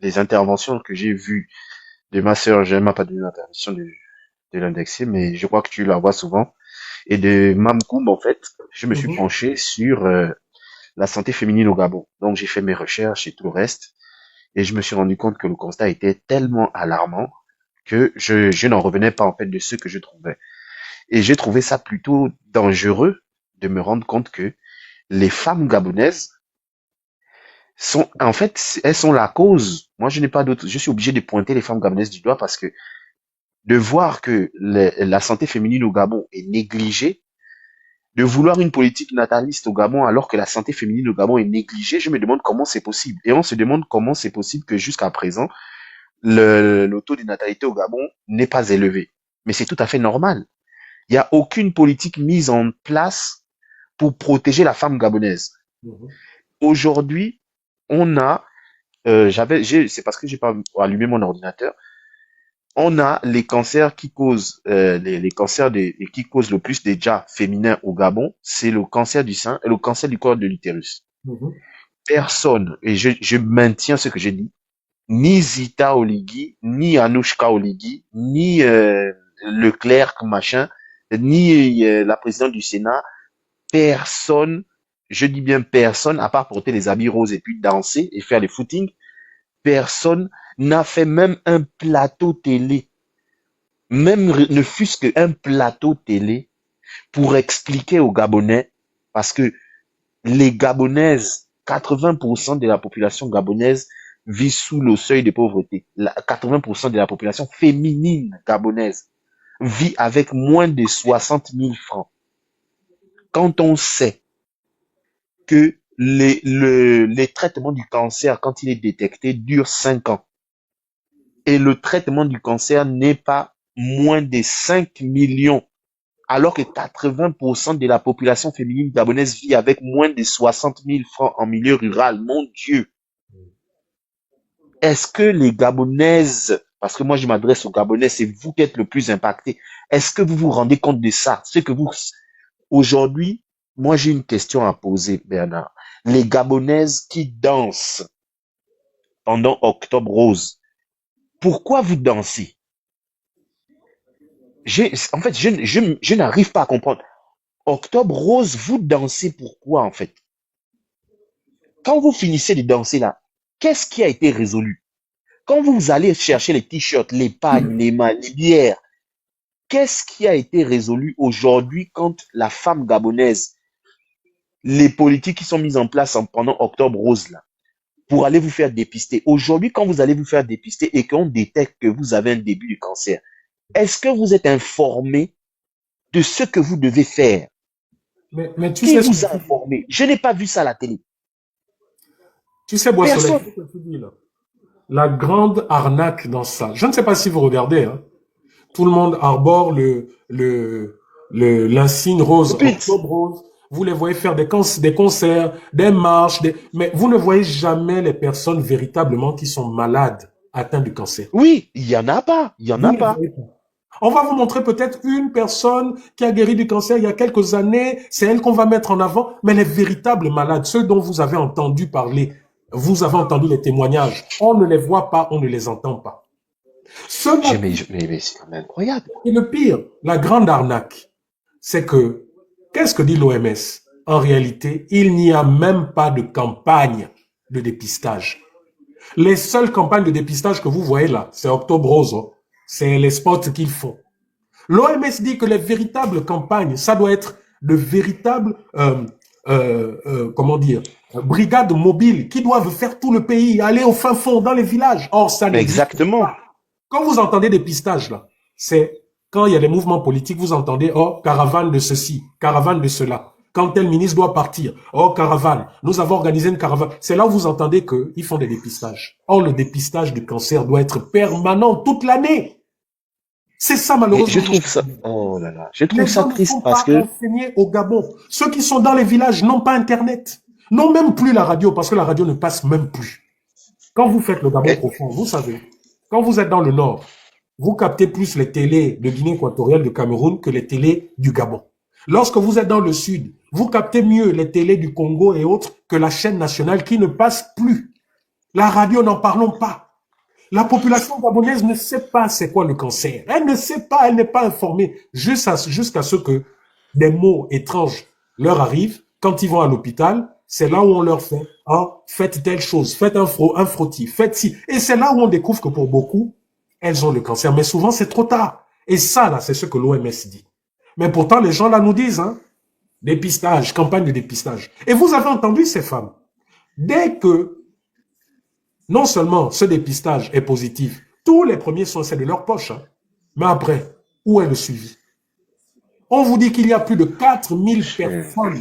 les interventions que j'ai vues de ma sœur, je n'ai pas donné l'intervention de l'indexé, mais je crois que tu la vois souvent, et de Mamkoum, en fait, je me suis penché sur la santé féminine au Gabon. Donc, j'ai fait mes recherches et tout le reste, et je me suis rendu compte que le constat était tellement alarmant que je n'en revenais pas, en fait, de ce que je trouvais. Et j'ai trouvé ça plutôt dangereux de me rendre compte que les femmes gabonaises sont, en fait, elles sont la cause. Moi, je n'ai pas d'autre, je suis obligé de pointer les femmes gabonaises du doigt parce que de voir que la santé féminine au Gabon est négligée, de vouloir une politique nataliste au Gabon alors que la santé féminine au Gabon est négligée, je me demande comment c'est possible. Et on se demande comment c'est possible que jusqu'à présent, le taux de natalité au Gabon n'est pas élevé. Mais c'est tout à fait normal. Il n'y a aucune politique mise en place pour protéger la femme gabonaise. Aujourd'hui, on a, c'est parce que j'ai pas allumé mon ordinateur, on a les cancers qui causent, les cancers qui causent le plus déjà féminins au Gabon, c'est le cancer du sein et le cancer du col de l'utérus. Personne, et je maintiens ce que j'ai dit, ni Zita Oligui, ni Anouchka Oligui, ni Leclerc machin, ni la présidente du Sénat, personne, je dis bien personne, à part porter les habits roses et puis danser et faire les footings, personne n'a fait même un plateau télé, même ne fût-ce qu'un plateau télé, pour expliquer aux Gabonais, parce que les Gabonaises, 80% de la population gabonaise vit sous le seuil de pauvreté. 80% de la population féminine gabonaise vit avec moins de 60 000 francs. Quand on sait que les traitements du cancer, quand il est détecté, durent 5 ans, et le traitement du cancer n'est pas moins de 5 millions, alors que 80% de la population féminine gabonaise vit avec moins de 60 000 francs en milieu rural. Mon Dieu! Est-ce que les Gabonaises, parce que moi je m'adresse aux Gabonais, c'est vous qui êtes le plus impacté, est-ce que vous vous rendez compte de ça? Aujourd'hui, moi j'ai une question à poser, Bernard. Les Gabonaises qui dansent pendant Octobre Rose, pourquoi vous dansez? En fait, je n'arrive pas à comprendre. Octobre Rose, vous dansez pourquoi, en fait? Quand vous finissez de danser là, qu'est-ce qui a été résolu? Quand vous allez chercher les t-shirts, les pagnes, les malles, les bières, qu'est-ce qui a été résolu aujourd'hui quand la femme gabonaise, les politiques qui sont mises en place pendant Octobre Rose là, pour aller vous faire dépister. Aujourd'hui, quand vous allez vous faire dépister et qu'on détecte que vous avez un début de cancer, est-ce que vous êtes informé de ce que vous devez faire? Mais tu Qui sais vous a informé? Je n'ai pas vu ça à la télé. Tu sais, Boissolet, la grande arnaque dans ça. Je ne sais pas si vous regardez, hein. Tout le monde arbore l'insigne rose, Octobre Rose. Vous les voyez faire des concerts, des marches, mais vous ne voyez jamais les personnes véritablement qui sont malades, atteintes du cancer. Oui, il n'y en a pas. Il y en a pas. On va vous montrer peut-être une personne qui a guéri du cancer il y a quelques années. C'est elle qu'on va mettre en avant. Mais les véritables malades, ceux dont vous avez entendu parler, vous avez entendu les témoignages. On ne les voit pas, on ne les entend pas. Ce Mais c'est quand même incroyable. Et le pire, la grande arnaque, c'est que, qu'est-ce que dit l'OMS? En réalité, il n'y a même pas de campagne de dépistage. Les seules campagnes de dépistage que vous voyez là, c'est Octobre Rose, hein. C'est les spots qu'ils font. L'OMS dit que les véritables campagnes, ça doit être de véritables, comment dire, brigades mobiles qui doivent faire tout le pays, aller au fin fond, dans les villages. Or, ça n'existe Exactement. pas. Quand vous entendez des pistages, là, c'est quand il y a des mouvements politiques, vous entendez, oh, caravane de ceci, caravane de cela. Quand tel ministre doit partir, oh, caravane, nous avons organisé une caravane. C'est là où vous entendez qu'ils font des dépistages. Or, le dépistage du cancer doit être permanent toute l'année. C'est ça, Et malheureusement. je trouve ça, oh là là, je trouve Les ça gens ne triste sont parce pas que, enseignés au Gabon. Ceux qui sont dans les villages n'ont pas Internet, n'ont même plus la radio, parce que la radio ne passe même plus. Quand vous faites le Gabon eh, profond, vous savez, quand vous êtes dans le nord, vous captez plus les télés de Guinée équatoriale, de Cameroun, que les télés du Gabon. Lorsque vous êtes dans le sud, vous captez mieux les télés du Congo et autres que la chaîne nationale qui ne passe plus. La radio, n'en parlons pas. La population gabonaise ne sait pas c'est quoi le cancer. Elle ne sait pas, elle n'est pas informée jusqu'à ce que des mots étranges leur arrivent. Quand ils vont à l'hôpital, c'est là où on leur fait, ah, faites telle chose, faites un frottis, faites ci. Et c'est là où on découvre que pour beaucoup, elles ont le cancer. Mais souvent, c'est trop tard. Et ça, là, c'est ce que l'OMS dit. Mais pourtant, les gens là nous disent, hein, dépistage, campagne de dépistage. Et vous avez entendu ces femmes. Dès que non seulement ce dépistage est positif, tous les premiers soins, c'est de leur poche. Hein. Mais après, où est le suivi? On vous dit qu'il y a plus de 4000 personnes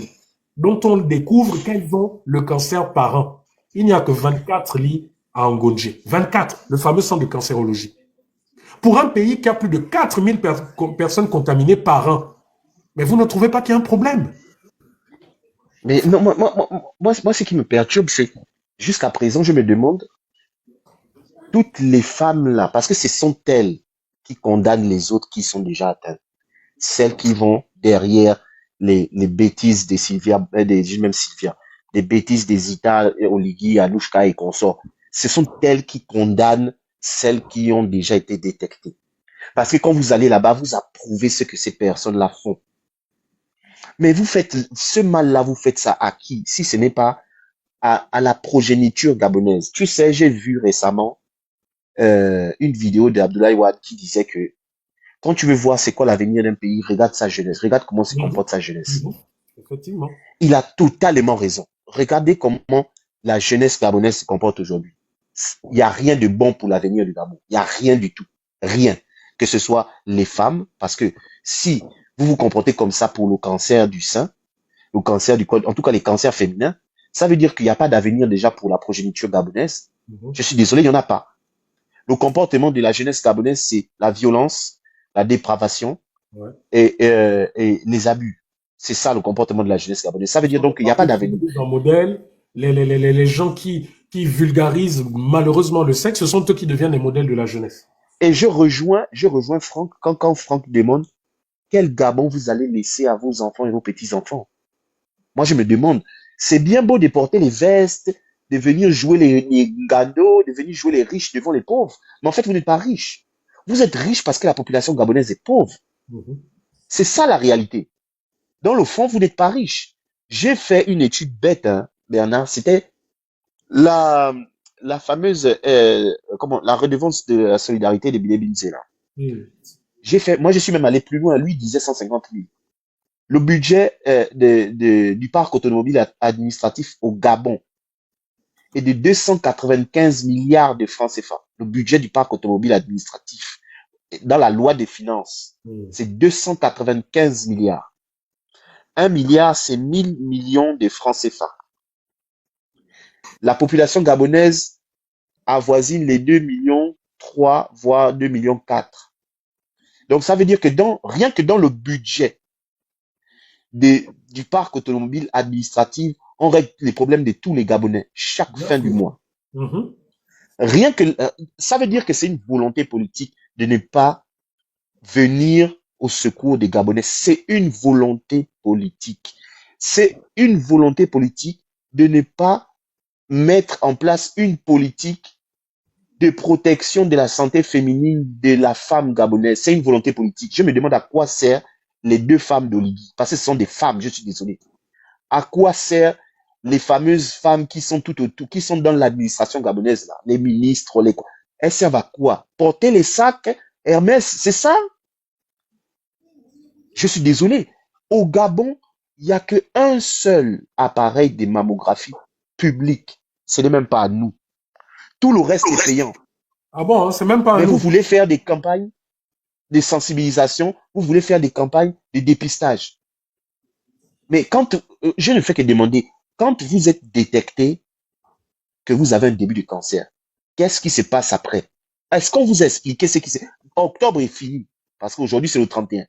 dont on découvre qu'elles ont le cancer par an. Il n'y a que 24 lits à Ngonje. 24, le fameux centre de cancérologie. Pour un pays qui a plus de 4000 personnes contaminées par an, mais vous ne trouvez pas qu'il y a un problème? mais non, moi, ce qui me perturbe, c'est, jusqu'à présent, je me demande, toutes les femmes là, parce que ce sont elles qui condamnent les autres qui sont déjà atteintes. Celles qui vont derrière les bêtises des Sylvia, même Sylvia, des bêtises des Ita, Oligui, Anouchka et consorts. Ce sont elles qui condamnent celles qui ont déjà été détectées. Parce que quand vous allez là-bas, vous approuvez ce que ces personnes-là font. Mais vous faites ce mal-là, vous faites ça à qui? Si ce n'est pas à la progéniture gabonaise. Tu sais, j'ai vu récemment une vidéo d'Abdoulaye Wade qui disait que quand tu veux voir c'est quoi l'avenir d'un pays, regarde sa jeunesse, regarde comment se comporte sa jeunesse. Effectivement. Il a totalement raison. Regardez comment la jeunesse gabonaise se comporte aujourd'hui. Il n'y a rien de bon pour l'avenir du Gabon. Il n'y a rien du tout. Rien. Que ce soit les femmes, parce que si vous vous comportez comme ça pour le cancer du sein, le cancer du col, en tout cas les cancers féminins, ça veut dire qu'il n'y a pas d'avenir déjà pour la progéniture gabonaise. Je suis désolé, il n'y en a pas. Le comportement de la jeunesse gabonaise, c'est la violence, la dépravation et les abus. C'est ça le comportement de la jeunesse gabonaise. Ça veut dire donc qu'il n'y a pas d'avenir. Les gens qui vulgarisent malheureusement le sexe, ce sont eux qui deviennent les modèles de la jeunesse. Et je rejoins Franck quand Franck demande quel Gabon vous allez laisser à vos enfants et vos petits-enfants. Moi, je me demande, c'est bien beau de porter les vestes, de venir jouer les gado, de venir jouer les riches devant les pauvres. Mais en fait, vous n'êtes pas riche. Vous êtes riche parce que la population gabonaise est pauvre. C'est ça la réalité. Dans le fond, vous n'êtes pas riche. J'ai fait une étude bête, hein, Bernard. C'était la fameuse, la redevance de la solidarité de Bilé Binzela. Moi, je suis même allé plus loin. Lui, il disait 150 000. Le budget du parc automobile administratif au Gabon est de 295 milliards de francs CFA. Le budget du parc automobile administratif dans la loi des finances, c'est 295 milliards. 1 milliard, c'est 1000 millions de francs CFA. La population gabonaise avoisine les 2 millions 3, voire 2 millions 4. Donc, ça veut dire que rien que dans le budget du parc automobile administratif, on règle les problèmes de tous les Gabonais chaque fin du mois. Rien que ça veut dire que c'est une volonté politique de ne pas venir au secours des Gabonais. C'est une volonté politique. C'est une volonté politique de ne pas mettre en place une politique de protection de la santé féminine de la femme gabonaise. C'est une volonté politique. Je me demande à quoi servent les deux femmes d'Oligui. Parce que ce sont des femmes, je suis désolé. À quoi servent les fameuses femmes qui sont tout autour, qui sont dans l'administration gabonaise, là, les ministres, les... Elles servent à quoi? Porter les sacs Hermès, c'est ça? Je suis désolé. Au Gabon, il n'y a qu'un seul appareil de mammographie public. Ce n'est même pas à nous. Tout le reste est payant. Ah bon, hein, c'est même pas à Mais nous. vous voulez faire des campagnes de sensibilisation, vous voulez faire des campagnes de dépistage. Mais quand, je ne fais que demander, quand vous êtes détecté que vous avez un début de cancer, qu'est-ce qui se passe après? Est-ce qu'on vous a expliqué ce qui s'est... Octobre est fini, parce qu'aujourd'hui c'est le 31.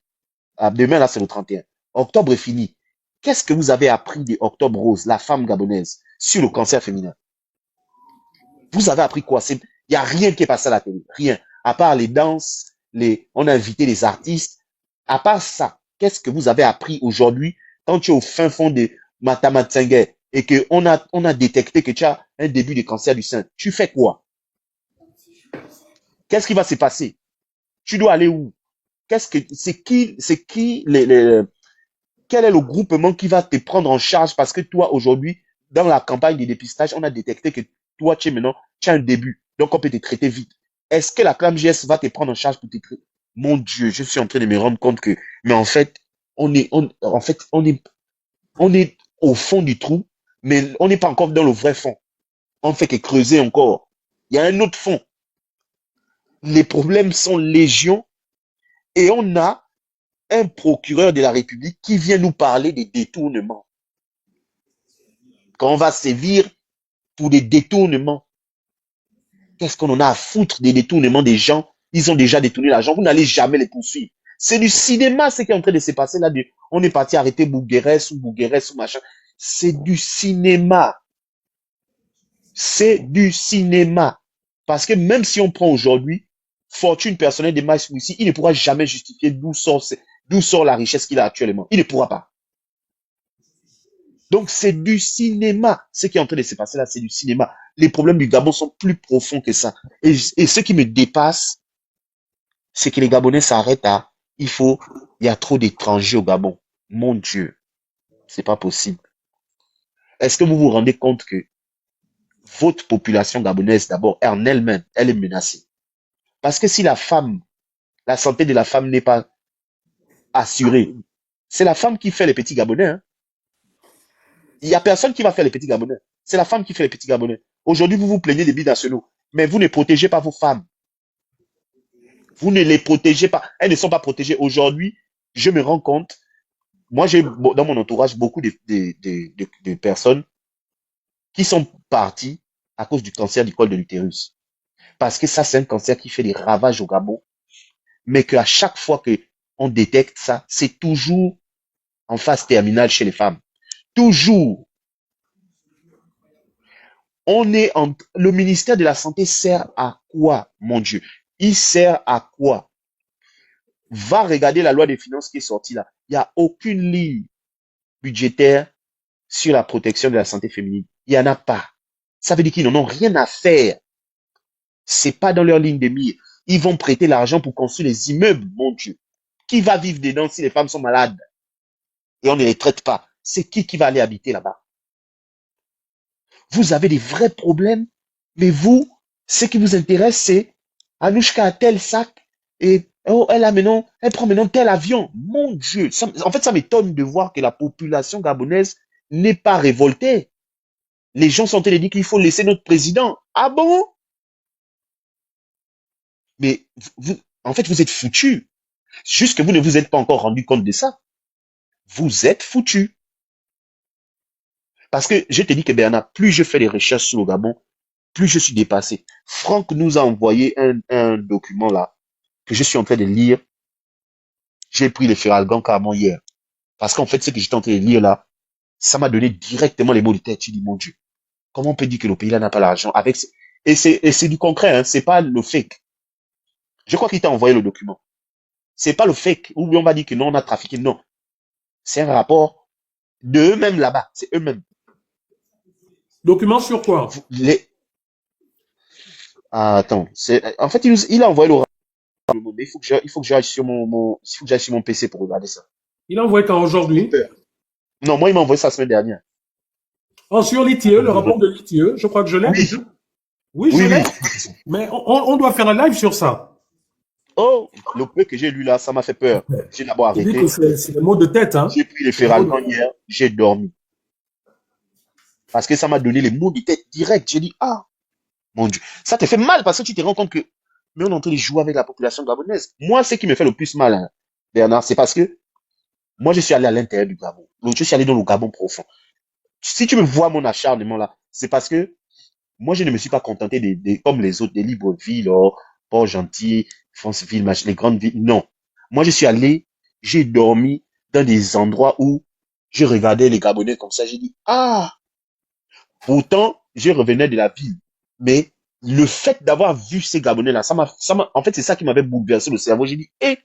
Demain là c'est le 31. Octobre est fini. Qu'est-ce que vous avez appris de Octobre Rose, la femme gabonaise, sur le cancer féminin? Vous avez appris quoi? Il n'y a rien qui est passé à la télé, rien. À part les danses, on a invité les artistes. À part ça, qu'est-ce que vous avez appris aujourd'hui quand tu es au fin fond de Matamatsenge et qu'on a détecté que tu as un début de cancer du sein? Tu fais quoi? Qu'est-ce qui va se passer? Tu dois aller où? Quel est le groupement qui va te prendre en charge? Parce que toi, aujourd'hui, dans la campagne de dépistage, on a détecté que toi, tu as un début. Donc, on peut te traiter vite. Est-ce que la ClamGS va te prendre en charge pour te traiter? Mon Dieu, je suis en train de me rendre compte que, mais en fait, on est au fond du trou, mais on n'est pas encore dans le vrai fond. On fait que creuser encore. Il y a un autre fond. Les problèmes sont légion et on a un procureur de la République qui vient nous parler des détournements. Quand on va sévir pour des détournements, qu'est-ce qu'on en a à foutre des détournements des gens? Ils ont déjà détourné l'argent, vous n'allez jamais les poursuivre. C'est du cinéma ce qui est en train de se passer là. On est parti arrêter Bouguerès ou machin. C'est du cinéma. C'est du cinéma. Parce que même si on prend aujourd'hui fortune personnelle de Max Moussi, il ne pourra jamais justifier d'où sort la richesse qu'il a actuellement. Il ne pourra pas. Donc, c'est du cinéma. Ce qui est en train de se passer là, c'est du cinéma. Les problèmes du Gabon sont plus profonds que ça. Et ce qui me dépasse, c'est que les Gabonais s'arrêtent à, il y a trop d'étrangers au Gabon. Mon Dieu, c'est pas possible. Est-ce que vous vous rendez compte que votre population gabonaise, d'abord, en elle-même, elle est menacée? Parce que si la santé de la femme n'est pas assurée, c'est la femme qui fait les petits Gabonais, hein. Il n'y a personne qui va faire les petits Gabonais. C'est la femme qui fait les petits Gabonais. Aujourd'hui, vous vous plaignez des binationaux, mais vous ne protégez pas vos femmes. Vous ne les protégez pas. Elles ne sont pas protégées. Aujourd'hui, je me rends compte, moi j'ai dans mon entourage beaucoup de personnes qui sont parties à cause du cancer du col de l'utérus. Parce que ça, c'est un cancer qui fait des ravages au Gabon, mais qu'à chaque fois qu'on détecte ça, c'est toujours en phase terminale chez les femmes. Toujours. Le ministère de la Santé sert à quoi, mon Dieu? Il sert à quoi? Va regarder la loi des finances qui est sortie là. Il n'y a aucune ligne budgétaire sur la protection de la santé féminine. Il n'y en a pas. Ça veut dire qu'ils n'en ont rien à faire. C'est pas dans leur ligne de mire. Ils vont prêter l'argent pour construire les immeubles, mon Dieu. Qui va vivre dedans si les femmes sont malades? Et on ne les traite pas. C'est qui va aller habiter là-bas? Vous avez des vrais problèmes, mais vous, ce qui vous intéresse, c'est Anouchka a tel sac et oh, elle prend maintenant tel avion. Mon Dieu, en fait, ça m'étonne de voir que la population gabonaise n'est pas révoltée. Les gens sont en train de dire qu'il faut laisser notre président. Ah bon? Mais en fait, vous êtes foutus. Juste que vous ne vous êtes pas encore rendu compte de ça. Vous êtes foutus. Parce que je te dis que Bernard, plus je fais des recherches sur le Gabon, plus je suis dépassé. Franck nous a envoyé un document là, que je suis en train de lire. J'ai pris le Feralgan carrément hier. Parce qu'en fait, ce que j'étais en train de lire là, ça m'a donné directement les mots de tête. Tu dis, mon Dieu, comment on peut dire que le pays là n'a pas l'argent avec... Et c'est du concret, hein, c'est pas le fake. Je crois qu'il t'a envoyé le document. C'est pas le fake, ou bien on va dire que non, on a trafiqué, non. C'est un rapport de eux-mêmes là-bas, c'est eux-mêmes. Document sur quoi? Ah, attends. En fait, il a envoyé le mais il faut que j'aille sur il faut que j'aille sur mon PC pour regarder ça. Il a envoyé quand J'ai aujourd'hui? peur. Non, moi, il m'a envoyé ça la semaine dernière. Oh, sur l'ITIE, le rapport de l'ITIE, je crois que je l'ai Oui, déjà. Oui, je oui, l'ai. oui. Mais on doit faire un live sur ça. Oh, le peu que j'ai lu là, ça m'a fait peur. J'ai d'abord Je dis que arrêté. c'est des mots de tête, hein. J'ai pris les C'est des mots de Feralgan tête. hier, j'ai dormi. Parce que ça m'a donné les mots de tête direct. J'ai dit, ah, mon Dieu. Ça te fait mal parce que tu te rends compte que, mais on est en train de jouer avec la population gabonaise. Moi, ce qui me fait le plus mal, hein, Bernard, c'est parce que moi, je suis allé à l'intérieur du Gabon. Donc, je suis allé dans le Gabon profond. Si tu me vois mon acharnement là, c'est parce que moi, je ne me suis pas contenté comme les autres, des Libreville, oh, Port-Gentil, Franceville, les grandes villes. Non. Moi, je suis allé, j'ai dormi dans des endroits où je regardais les Gabonais comme ça. J'ai dit, ah, pourtant, je revenais de la ville. Mais le fait d'avoir vu ces Gabonais-là, en fait, c'est ça qui m'avait bouleversé le cerveau. J'ai dit, eh,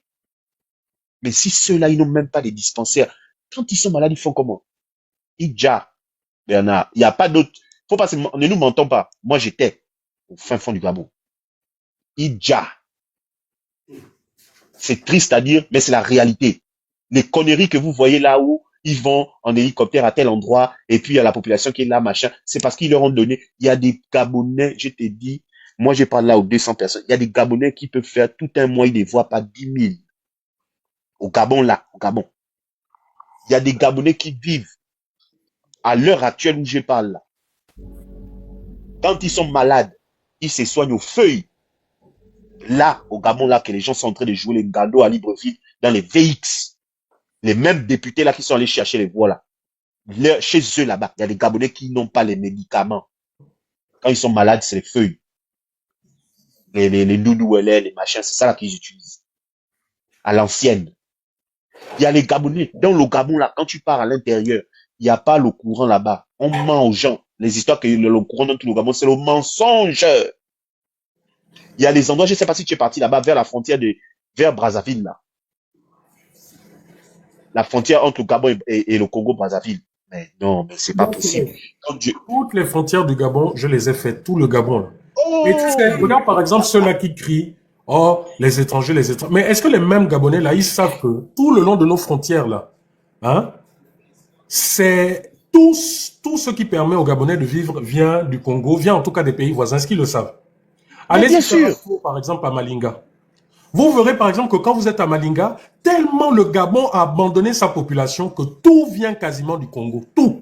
mais si ceux-là, ils n'ont même pas de dispensaires, quand ils sont malades, ils font comment? Idja, Bernard, il n'y a pas d'autre. Faut pas ne nous mentons pas. Moi, j'étais au fin fond du Gabon. Idja. C'est triste à dire, mais c'est la réalité. Les conneries que vous voyez là où ils vont en hélicoptère à tel endroit, et puis il y a la population qui est là, machin, c'est parce qu'ils leur ont donné, il y a des Gabonais, je t'ai dit, moi j'ai parlé là aux 200 personnes, il y a des Gabonais qui peuvent faire tout un mois, ils ne voient pas 10 000. Au Gabon là, au Gabon. Il y a des Gabonais qui vivent à l'heure actuelle où je parle là. Quand ils sont malades, ils se soignent aux feuilles. Là, au Gabon, là, que les gens sont en train de jouer les gado à Libreville dans les VX. Les mêmes députés là qui sont allés chercher les voix là. Chez eux là-bas, il y a des Gabonais qui n'ont pas les médicaments. Quand ils sont malades, c'est les feuilles. Les nounous, les machins, c'est ça là qu'ils utilisent. À l'ancienne. Il y a les Gabonais. Dans le Gabon là, quand tu pars à l'intérieur, il n'y a pas le courant là-bas. On ment aux gens. Les histoires que le courant dans tout le Gabon, c'est le mensonge. Il y a des endroits, je ne sais pas si tu es parti là-bas vers la frontière vers Brazzaville là. La frontière entre le Gabon et le Congo-Brazzaville. Mais non, mais c'est pas possible. Toutes les frontières du Gabon, je les ai faites, tout le Gabon. Là. Et tu sais, Oh! regarde par exemple ceux-là qui crient, oh, les étrangers, les étrangers. Mais est-ce que les mêmes Gabonais là, ils savent que tout le long de nos frontières là, hein, c'est tout ce qui permet aux Gabonais de vivre vient du Congo, vient en tout cas des pays voisins, est-ce qu'ils le savent? Mais bien Allez-y faire un sûr. tour par exemple à Malinga. Vous verrez par exemple que quand vous êtes à Malinga, tellement le Gabon a abandonné sa population que tout vient quasiment du Congo. Tout.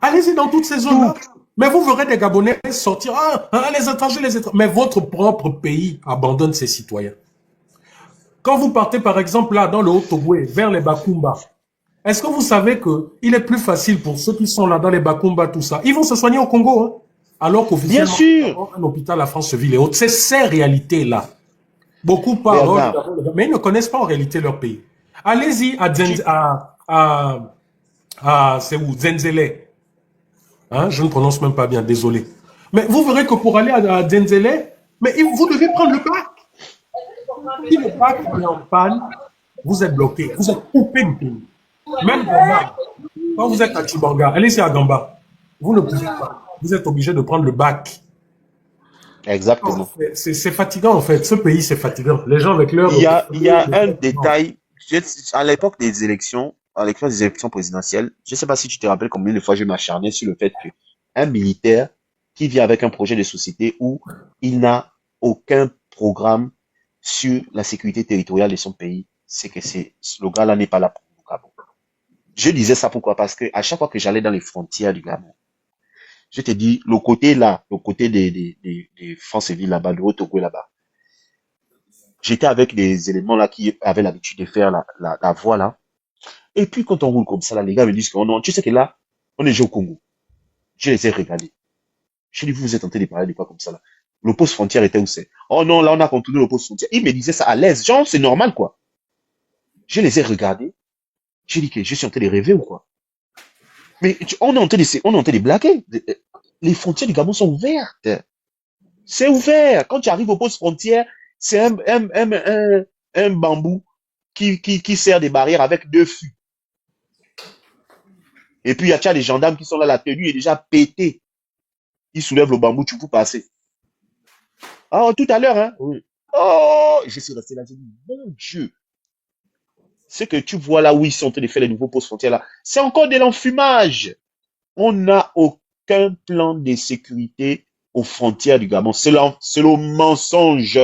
Allez-y dans toutes ces zones-là. Mais vous verrez des Gabonais sortir, les étrangers, les étrangers. Mais votre propre pays abandonne ses citoyens. Quand vous partez par exemple là dans le Haut-Togoué, vers les Bakumba, est-ce que vous savez qu'il est plus facile pour ceux qui sont là dans les Bakumba, tout ça, ils vont se soigner au Congo, hein, alors Bien qu'officiellement, sûr. un hôpital à Franceville et autres, c'est ces réalités-là. Beaucoup parlent, Bernard, mais ils ne connaissent pas en réalité leur pays. Allez-y c'est où, Zenzele. Hein, je ne prononce même pas bien, désolé. Mais vous verrez que pour aller à Zenzele, mais vous devez prendre le bac. Si le bac est en panne, vous êtes bloqué, vous êtes coupé du pays. Même Gamba, quand vous êtes à Chibanga, allez-y à Gamba, vous ne pouvez pas. Vous êtes obligé de prendre le bac. exactement. C'est fatigant en fait. Ce pays, c'est fatigant. Les gens avec leur... Il y a un détail. À l'époque des élections, à l'époque des élections présidentielles, je ne sais pas si tu te rappelles combien de fois je m'acharnais sur le fait que un militaire qui vient avec un projet de société où il n'a aucun programme sur la sécurité territoriale de son pays, c'est que le gars-là n'est pas là pour le Gabon. Je disais ça pourquoi? Parce que à chaque fois que j'allais dans les frontières du Gabon, je te dis, le côté là, le côté des Franceville là-bas, de Haut-Togo là-bas, j'étais avec des éléments là qui avaient l'habitude de faire la voie là. Et puis quand on roule comme ça là, les gars me disent que oh non, tu sais que là, on est déjà au Congo. Je les ai regardés. Je dis, vous êtes en train de parler de quoi comme ça là? Le poste frontière était où c'est? Oh non, là on a contourné le poste frontière. Ils me disaient ça à l'aise. Genre, c'est normal quoi. Je les ai regardés. J'ai dit que je suis en train de rêver ou quoi? Mais on est en train de blaguer. Les frontières du Gabon sont ouvertes. C'est ouvert. Quand tu arrives au poste frontière, c'est un bambou qui sert des barrières avec deux fûts. Et puis, il y a des gendarmes qui sont là, la tenue est déjà pétée. Ils soulèvent le bambou, tu peux passer. Ah, tout à l'heure, hein. Oui. Oh, je suis resté là, j'ai dit, mon Dieu, ce que tu vois là où ils sont en train de faire les nouveaux postes frontières là, c'est encore de l'enfumage. On n'a aucun plan de sécurité aux frontières du Gabon. C'est le mensonge.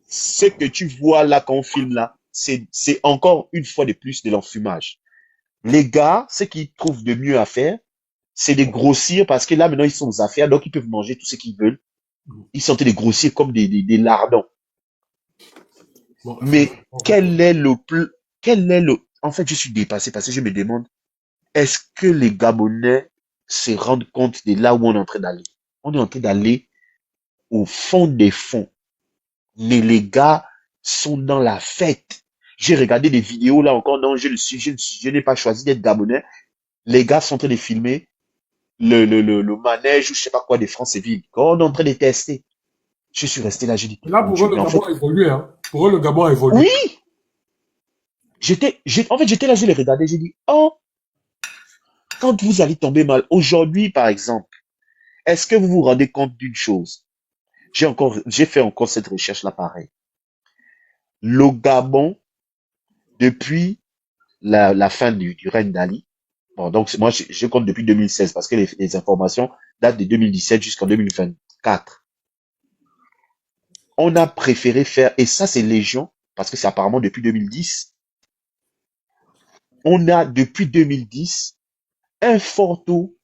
Ce que tu vois là quand on filme là, c'est encore une fois de plus de l'enfumage. Les gars, ce qu'ils trouvent de mieux à faire, c'est de grossir parce que là maintenant ils sont aux affaires, donc ils peuvent manger tout ce qu'ils veulent. Ils sont en train de grossir comme des lardons. Bon, Mais quel est le, en fait, je suis dépassé parce que je me demande, est-ce que les Gabonais se rendent compte de là où on est en train d'aller? On est en train d'aller au fond des fonds. Mais les gars sont dans la fête. J'ai regardé des vidéos là encore, non, je n'ai pas choisi d'être Gabonais. Les gars sont en train de filmer le manège ou je sais pas quoi des Franceville. Quand on est en train de tester. Je suis resté là, j'ai dit, là, mon pour eux, Dieu, le mais en Gabon fait, a évolué. Hein. Pour eux, le Gabon a évolué. oui, en fait, j'étais là, je les regardais, j'ai dit, oh, quand vous allez tomber mal, aujourd'hui, par exemple, est-ce que vous vous rendez compte d'une chose? J'ai fait encore cette recherche-là pareil. Le Gabon, depuis la fin du règne d'Ali, bon, donc moi, je compte depuis 2016 parce que les informations datent de 2017 jusqu'en 2024. On a préféré faire, et ça c'est légion, parce que c'est apparemment depuis 2010, on a depuis 2010 un fort taux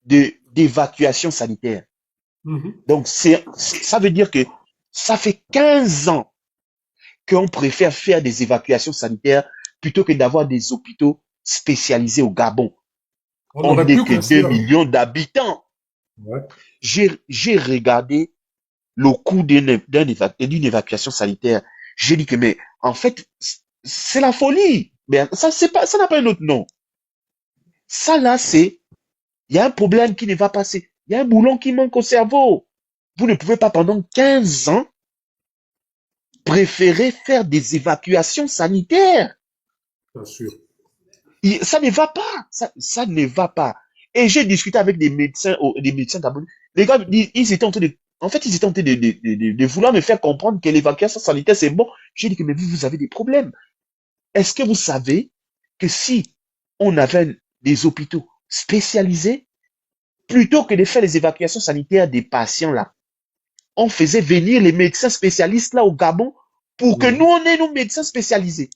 d'évacuation sanitaire. Donc, ça veut dire que ça fait 15 ans qu'on préfère faire des évacuations sanitaires plutôt que d'avoir des hôpitaux spécialisés au Gabon. On On aurait n'est pu que 2 construire. millions d'habitants. Ouais. J'ai regardé le coût d'une évacuation sanitaire. J'ai dit que, mais en fait, c'est la folie. Mais ça, ça n'a pas un autre nom. Ça, là, il y a un problème qui ne va pas. Il y a un boulon qui manque au cerveau. Vous ne pouvez pas pendant 15 ans préférer faire des évacuations sanitaires. Bien sûr. Ça ne va pas. Ça ne va pas. Et j'ai discuté avec des médecins gabonais. Les gars, ils étaient en train de, en fait, ils étaient en train de vouloir me faire comprendre que l'évacuation sanitaire, c'est bon. J'ai dit que, mais vous avez des problèmes. Est-ce que vous savez que si on avait des hôpitaux spécialisés, plutôt que de faire les évacuations sanitaires des patients là, on faisait venir les médecins spécialistes là au Gabon pour que nous, on ait nos médecins spécialisés.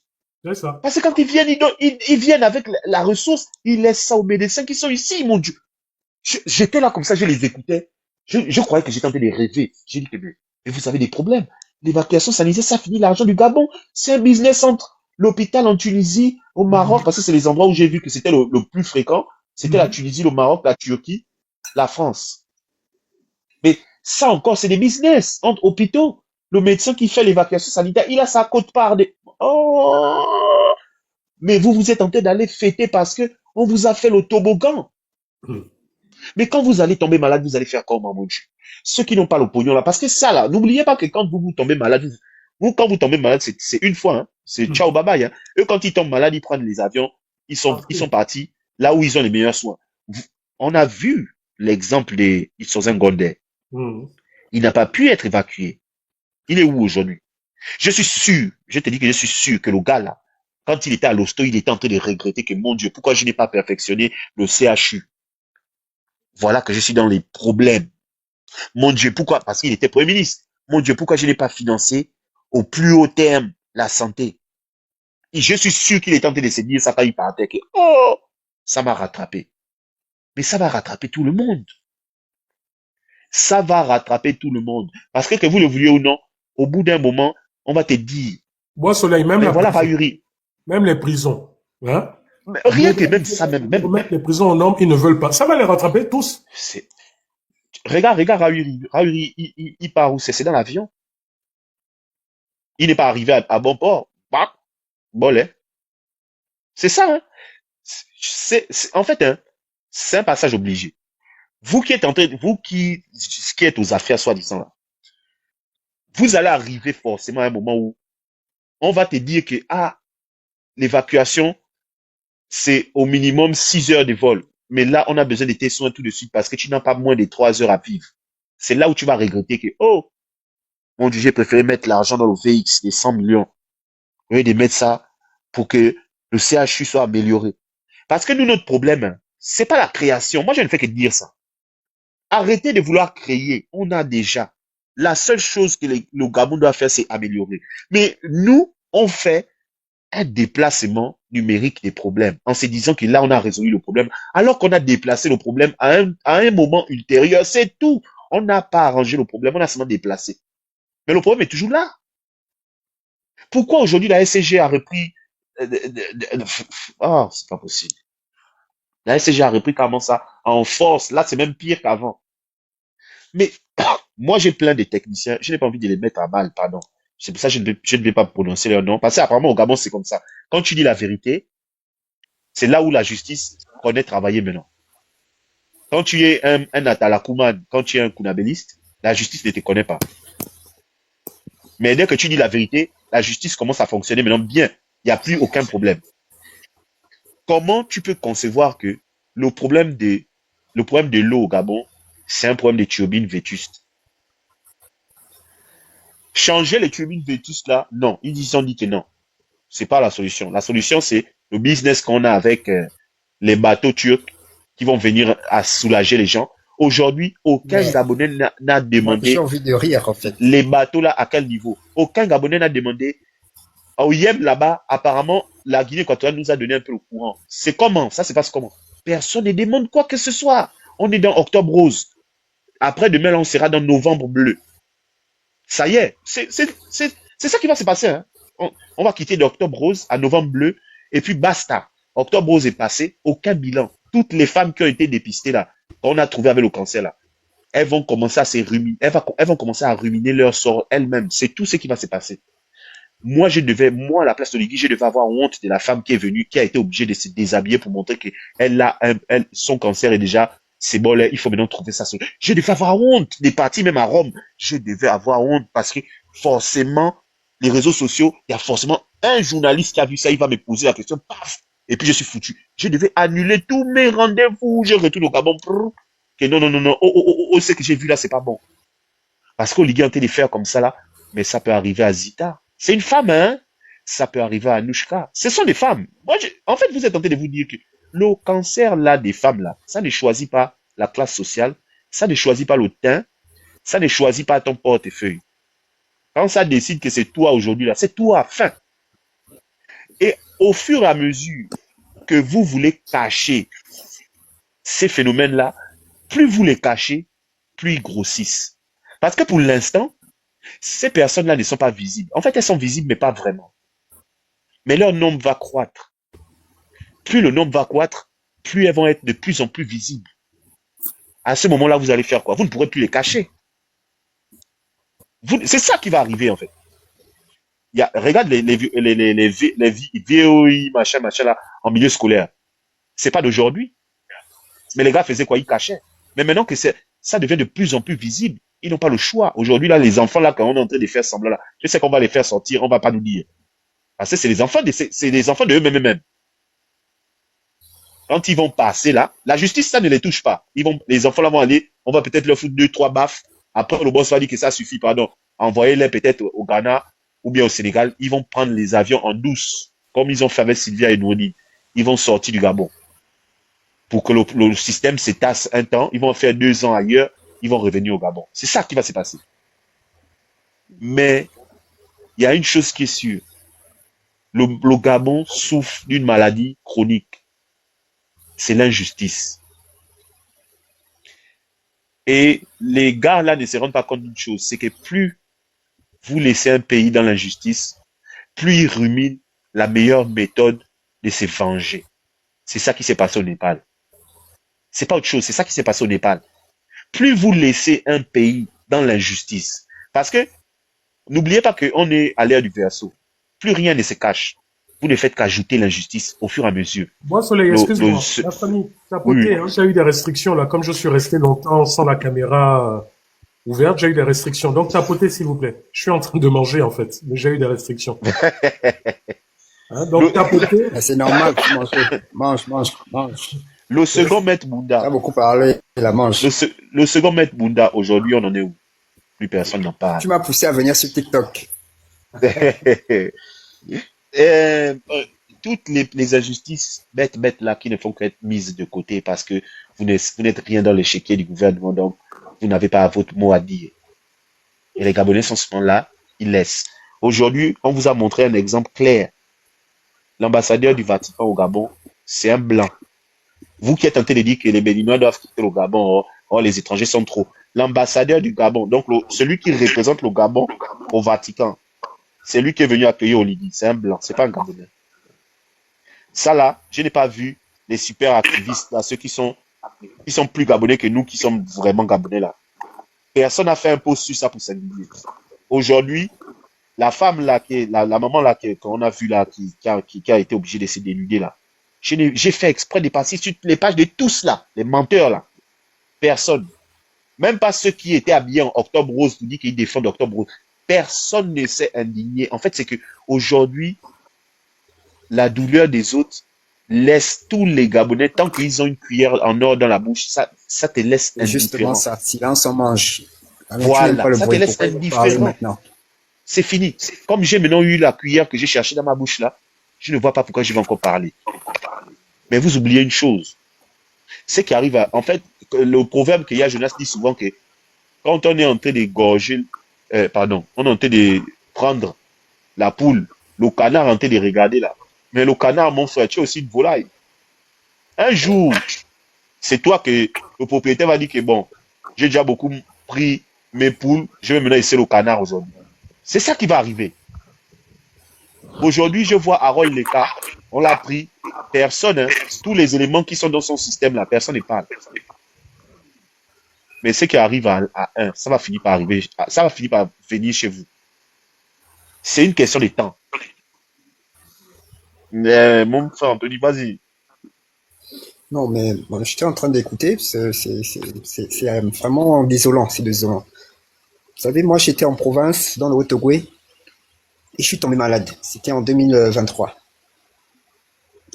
C'est ça. Parce que quand ils viennent, ils viennent avec la ressource, ils laissent ça aux médecins qui sont ici, mon Dieu. J'étais là comme ça, je les écoutais. Je croyais que j'étais en train de rêver. J'ai dit que, mais vous avez des problèmes. L'évacuation sanitaire, ça finit l'argent du Gabon. C'est un business entre l'hôpital en Tunisie, au Maroc, parce que c'est les endroits où j'ai vu que c'était le plus fréquent. C'était la Tunisie, le Maroc, la Turquie, la France. Mais ça encore, c'est des business entre hôpitaux. Le médecin qui fait l'évacuation sanitaire, il a sa quote-part de... Oh! Mais vous êtes en train d'aller fêter parce que on vous a fait le toboggan. Mais quand vous allez tomber malade, vous allez faire comment, mon Dieu? Ceux qui n'ont pas le pognon là, parce que ça là, n'oubliez pas que quand vous tombez malade, quand vous tombez malade, c'est une fois, hein. C'est ciao bye bye, hein. Eux, quand ils tombent malades, ils prennent les avions, ils sont partis là où ils ont les meilleurs soins. On a vu l'exemple des Itsozen Gondé. Il n'a pas pu être évacué. Il est où aujourd'hui? Je suis sûr, je te dis que je suis sûr que le gars là, quand il était à l'hosto, il était en train de regretter que, mon Dieu, pourquoi je n'ai pas perfectionné le CHU? Voilà que je suis dans les problèmes. Mon Dieu, pourquoi? Parce qu'il était Premier ministre. Mon Dieu, pourquoi je n'ai pas financé au plus haut terme la santé? Et je suis sûr qu'il est tenté de se dire ça quand il partait que, oh, ça m'a rattrapé. Mais ça va rattraper tout le monde. Ça va rattraper tout le monde. Parce que vous le vouliez ou non, au bout d'un moment, on va te dire, Bois Soleil, même mais la voilà, prison. Rahuri. Même les prisons. Hein? Rien que même ça, même. Mettre les prisons aux normes, ils ne veulent pas. Ça va les rattraper tous. Regarde Rahuri. Rahuri, il part où? C'est dans l'avion. Il n'est pas arrivé à bon port. Bon, c'est ça, hein. En fait, hein, c'est un passage obligé. Vous qui êtes aux affaires, soi-disant, là, vous allez arriver forcément à un moment où on va te dire que, l'évacuation, c'est au minimum 6 heures de vol. Mais là, on a besoin de tes soins tout de suite parce que tu n'as pas moins de 3 heures à vivre. c'est là où tu vas regretter que, oh, mon Dieu, j'ai préféré mettre l'argent dans le VX, les 100 millions, au lieu de mettre ça pour que le CHU soit amélioré. Parce que nous, notre problème, hein, c'est pas la création. Moi, je ne fais que dire ça. Arrêtez de vouloir créer. On a déjà. La seule chose que le Gabon doit faire, c'est améliorer. Mais nous, on fait un déplacement numérique des problèmes en se disant que là, on a résolu le problème, alors qu'on a déplacé le problème à un moment ultérieur. C'est tout. On n'a pas arrangé le problème, on a seulement déplacé. Mais le problème est toujours là. Pourquoi aujourd'hui la SCG a repris... Oh, c'est pas possible. La SCG a repris comment ça? En force. Là, c'est même pire qu'avant. Mais moi, j'ai plein de techniciens. Je n'ai pas envie de les mettre à mal, pardon. C'est pour ça que je ne vais pas prononcer leur nom. Parce qu'apparemment, au Gabon, c'est comme ça. Quand tu dis la vérité, c'est là où la justice connaît travailler maintenant. Quand tu es un Atalakouman, quand tu es un Kounabéliste, la justice ne te connaît pas. Mais dès que tu dis la vérité, la justice commence à fonctionner maintenant bien. Il n'y a plus aucun problème. Comment tu peux concevoir que le problème de l'eau au Gabon, c'est un problème de turbines vétustes? Changer les turbines vétustes là, non. Ils ont dit que non. C'est pas la solution. La solution, c'est le business qu'on a avec les bateaux turcs qui vont venir à soulager les gens. Aujourd'hui, aucun Gabonais n'a demandé. J'ai envie de rire, en fait. Les bateaux là, à quel niveau? Aucun Gabonais n'a demandé. Au Yem là-bas, apparemment, la Guinée équatoriale nous a donné un peu le courant. C'est comment? Ça se passe comment? Personne ne demande quoi que ce soit. On est dans octobre rose. Après demain, là, on sera dans novembre bleu. Ça y est. C'est ça qui va se passer. Hein. On va quitter d'octobre rose à novembre bleu. Et puis basta. Octobre rose est passé. Aucun bilan. Toutes les femmes qui ont été dépistées là, qu'on a trouvé avec le cancer là, elles vont commencer à se ruminer. Elles vont commencer à ruminer leur sort elles-mêmes. C'est tout ce qui va se passer. Moi, à la place de Lydie, je devais avoir honte de la femme qui est venue, qui a été obligée de se déshabiller pour montrer que son cancer est déjà, c'est bon, là, il faut maintenant trouver ça. Je devais avoir honte des parties, même à Rome. Je devais avoir honte parce que forcément, les réseaux sociaux, il y a forcément un journaliste qui a vu ça, il va me poser la question, paf, et puis je suis foutu. Je devais annuler tous mes rendez-vous. Je retourne au Gabon. Que non. Ce que j'ai vu là, c'est pas bon. Parce qu'au Ligue en train de faire comme ça là, mais ça peut arriver à Zita. C'est une femme, hein? Ça peut arriver à Anouchka. Ce sont des femmes. Moi, en fait, vous êtes tenté de vous dire que le cancer là des femmes là, ça ne choisit pas la classe sociale, ça ne choisit pas le teint, ça ne choisit pas ton portefeuille. Quand ça décide que c'est toi aujourd'hui là, c'est toi, fin. Et au fur et à mesure que vous voulez cacher ces phénomènes-là, plus vous les cachez, plus ils grossissent. Parce que pour l'instant, ces personnes-là ne sont pas visibles. En fait, elles sont visibles, mais pas vraiment. Mais leur nombre va croître. Plus le nombre va croître, plus elles vont être de plus en plus visibles. À ce moment-là, vous allez faire quoi? Vous ne pourrez plus les cacher. C'est ça qui va arriver, en fait. Regarde les VOI, machin là, en milieu scolaire. C'est pas d'aujourd'hui. Mais les gars faisaient quoi? Ils cachaient. Mais maintenant que ça devient de plus en plus visible, ils n'ont pas le choix. Aujourd'hui, là, les enfants, là, quand on est en train de faire semblant, là, je sais qu'on va les faire sortir, on va pas nous dire. Parce que c'est les enfants de eux-mêmes. Quand ils vont passer là, la justice, ça ne les touche pas. Les enfants là vont aller, on va peut-être leur foutre 2-3 baffes. Après, le boss va dire que ça suffit, pardon. Envoyez-les peut-être au Ghana ou bien au Sénégal. Ils vont prendre les avions en douce, comme ils ont fait avec Sylvia et Nouni. Ils vont sortir du Gabon. Pour que le système se tasse un temps, ils vont faire 2 ans ailleurs, ils vont revenir au Gabon. C'est ça qui va se passer. Mais il y a une chose qui est sûre. Le Gabon souffre d'une maladie chronique. C'est l'injustice. Et les gars là ne se rendent pas compte d'une chose, c'est que plus vous laissez un pays dans l'injustice, plus il rumine la meilleure méthode de se venger. C'est ça qui s'est passé au Népal. C'est pas autre chose, c'est ça qui s'est passé au Népal. Plus vous laissez un pays dans l'injustice, parce que n'oubliez pas qu'on est à l'ère du verseau, plus rien ne se cache. Vous ne faites qu'ajouter l'injustice au fur et à mesure. Moi, Soleil, excuse-moi, la famille, tapoté, hein, j'ai eu des restrictions là, comme je suis resté longtemps sans la caméra ouverte, j'ai eu des restrictions. Donc, tapotez, s'il vous plaît. Je suis en train de manger, en fait, mais j'ai eu des restrictions. Hein, donc, tapotez. C'est normal, mange. Le second maître Ça Bunda, a beaucoup parlé, la mange. le second maître Bunda, aujourd'hui, on en est où? Plus personne n'en parle. Tu m'as poussé à venir sur TikTok. Euh, euh, toutes les injustices bêtes là qui ne font qu'être mises de côté parce que vous n'êtes rien dans l'échiquier du gouvernement, donc vous n'avez pas votre mot à dire. Et les Gabonais sont souvent là, ils laissent. Aujourd'hui, on vous a montré un exemple clair. L'ambassadeur du Vatican au Gabon, c'est un blanc. Vous qui êtes tenté de dire que les Béninois doivent quitter le Gabon, les étrangers sont trop. L'ambassadeur du Gabon, donc celui qui représente le Gabon au Vatican, c'est lui qui est venu accueillir Oligi. C'est un blanc, c'est pas un Gabonais. Ça là, je n'ai pas vu les super activistes là, ceux qui sont plus Gabonais que nous qui sommes vraiment Gabonais là. Personne n'a fait un post sur ça pour s'indigner. Aujourd'hui, la femme là, la maman là qu'on a vue là, qui a été obligée de se dénuder là, j'ai fait exprès de passer sur les pages de tous là, les menteurs là. Personne. Même pas ceux qui étaient habillés en Octobre Rose, qui disent qu'ils défendent Octobre Rose. Personne ne s'est indigné. En fait, c'est que aujourd'hui, la douleur des autres laisse tous les Gabonais, tant qu'ils ont une cuillère en or dans la bouche, ça te laisse C'est justement indifférent. ça. Silence, on mange. Ah, mais tu n'aimes Voilà, pas le ça te bruit. laisse Pourquoi il faut parler indifférent. maintenant? C'est fini. Comme j'ai maintenant eu la cuillère que j'ai cherchée dans ma bouche là, je ne vois pas pourquoi je vais encore parler. Mais vous oubliez une chose. C'est qui arrive en fait, le proverbe qu'il y a, Jonas dit souvent que quand on est en train d'égorger, on est en train de prendre la poule, le canard est en train de regarder là. Mais le canard, mon frère, tu es aussi une volaille. Un jour, c'est toi que le propriétaire va dire que bon, j'ai déjà beaucoup pris mes poules, je vais maintenant essayer le canard aujourd'hui. C'est ça qui va arriver. Aujourd'hui, je vois Harold Leka, on l'a pris, personne, hein, tous les éléments qui sont dans son système là, personne ne parle. Mais ce qui arrive à un, ça va finir par arriver, ça va finir par venir chez vous. C'est une question de temps. Mon frère Anthony, vas-y. Non, mais bon, j'étais en train d'écouter. C'est vraiment désolant. C'est désolant. Vous savez, moi, j'étais en province, dans le Haut-Ogooué, et je suis tombé malade. C'était en 2023.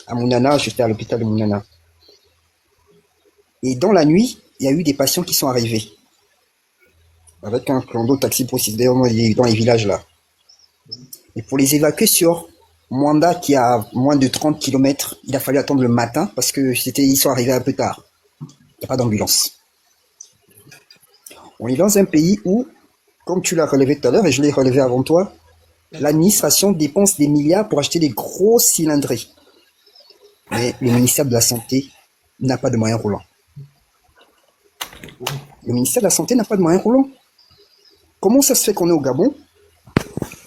À Mounana, j'étais à l'hôpital de Mounana. Et dans la nuit, il y a eu des patients qui sont arrivés. Avec un clando taxi précisément dans les villages là. Et pour les évacuer sur Mwanda, qui a moins de 30 km, il a fallu attendre le matin parce que ils sont arrivés un peu tard. Il n'y a pas d'ambulance. On est dans un pays où, comme tu l'as relevé tout à l'heure et je l'ai relevé avant toi, l'administration dépense des milliards pour acheter des grosses cylindrées. Mais le ministère de la Santé n'a pas de moyens roulants. Le ministère de la Santé n'a pas de moyens roulants. Comment ça se fait qu'on est au Gabon?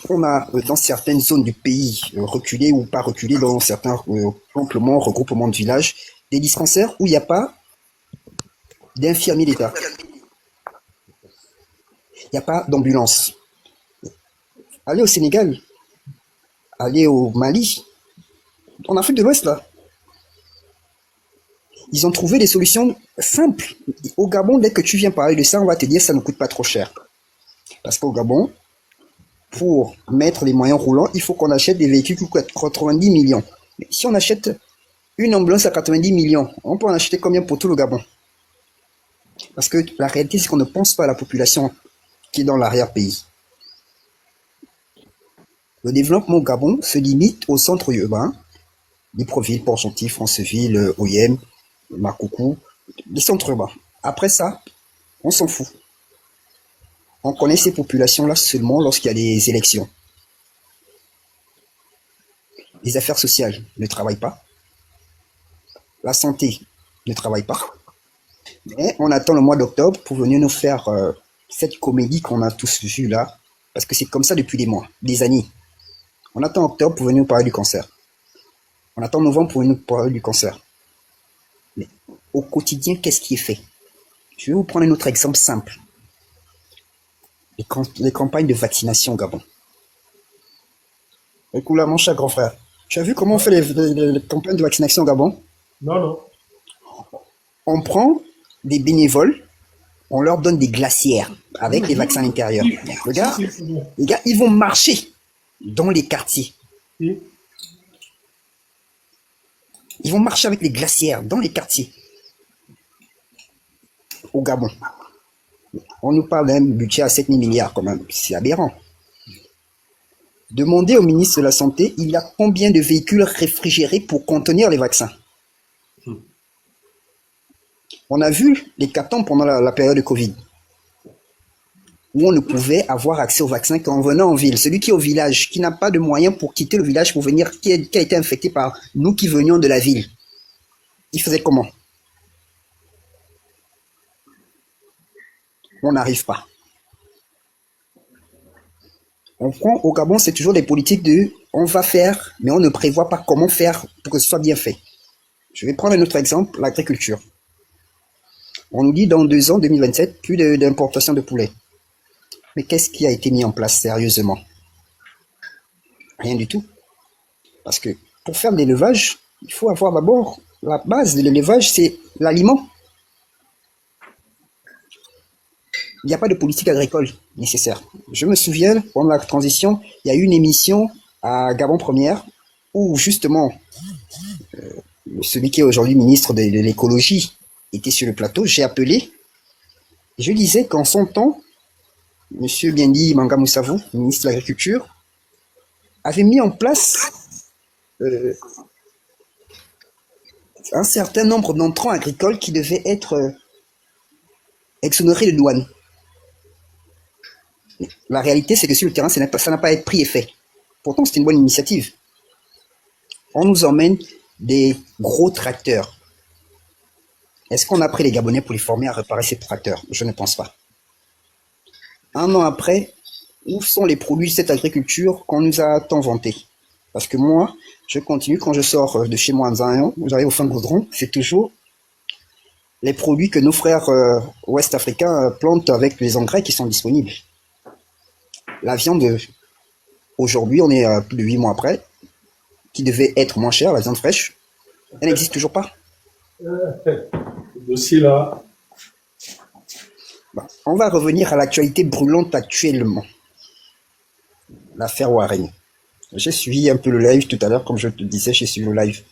On a dans certaines zones du pays reculées ou pas reculées, dans certains regroupements de villages, des dispensaires où il n'y a pas d'infirmiers d'État. Il n'y a pas d'ambulance. Allez au Sénégal, allez au Mali, en Afrique de l'Ouest là. Ils ont trouvé des solutions simples. Au Gabon, dès que tu viens parler de ça, on va te dire ça ne coûte pas trop cher. Parce qu'au Gabon, pour mettre les moyens roulants, il faut qu'on achète des véhicules qui coûtent 90 millions. Mais si on achète une ambulance à 90 millions, on peut en acheter combien pour tout le Gabon? Parce que la réalité, c'est qu'on ne pense pas à la population qui est dans l'arrière-pays. Le développement au Gabon se limite au centre urbain, Libreville, Port-Gentil, Franceville, Oyem, Makoukou, les centres urbains. Après ça, on s'en fout. On connaît ces populations-là seulement lorsqu'il y a des élections. Les affaires sociales ne travaillent pas. La santé ne travaille pas. Mais on attend le mois d'octobre pour venir nous faire cette comédie qu'on a tous vue là. Parce que c'est comme ça depuis des années. On attend octobre pour venir nous parler du cancer. On attend novembre pour venir nous parler du cancer. Mais au quotidien, qu'est-ce qui est fait? Je vais vous prendre un autre exemple simple. Les campagnes de vaccination au Gabon. Écoute là, mon cher grand frère. Tu as vu comment on fait les campagnes de vaccination au Gabon? Non, non. On prend des bénévoles, on leur donne des glacières avec les vaccins à l'intérieur. Regarde, les gars, ils vont marcher dans les quartiers. Ils Ils vont marcher avec les glacières dans les quartiers. Au Gabon. On nous parle d'un budget à 7 000 milliards quand même. C'est aberrant. Demandez au ministre de la Santé, il y a combien de véhicules réfrigérés pour contenir les vaccins? On a vu l'hécatombe pendant la période de Covid, où on ne pouvait avoir accès aux vaccins qu'en venant en ville. Celui qui est au village, qui n'a pas de moyens pour quitter le village pour venir, qui a été infecté par nous qui venions de la ville, il faisait comment? On n'arrive pas. On prend au Gabon, c'est toujours des politiques de on va faire, mais on ne prévoit pas comment faire pour que ce soit bien fait. Je vais prendre un autre exemple, l'agriculture. On nous dit dans 2 ans, 2027, plus d'importation de poulet. Mais qu'est-ce qui a été mis en place sérieusement? Rien du tout. Parce que pour faire de l'élevage, il faut avoir d'abord la base de l'élevage, c'est l'aliment. Il n'y a pas de politique agricole nécessaire. Je me souviens, pendant la transition, il y a eu une émission à Gabon Première où justement celui qui est aujourd'hui ministre de l'écologie était sur le plateau. J'ai appelé et je disais qu'en son temps, M. Biendi Manga Moussavou, ministre de l'Agriculture, avait mis en place un certain nombre d'entrants agricoles qui devaient être exonérés de douane. La réalité, c'est que sur le terrain, ça n'a pas été pris et fait. Pourtant, c'était une bonne initiative. On nous emmène des gros tracteurs. Est-ce qu'on a pris les Gabonais pour les former à réparer ces tracteurs? Je ne pense pas. 1 an après, où sont les produits de cette agriculture qu'on nous a tant vantés? Parce que moi, je continue, quand je sors de chez moi en Zaïon, j'arrive au fin Goudron, c'est toujours les produits que nos frères ouest-africains plantent avec les engrais qui sont disponibles. La viande, aujourd'hui, on est à plus de 8 mois après, qui devait être moins chère, la viande fraîche, elle n'existe toujours pas. Le dossier là. Bon, on va revenir à l'actualité brûlante actuellement. L'affaire Warren. J'ai suivi un peu le live tout à l'heure, comme je te disais, j'ai suivi le live.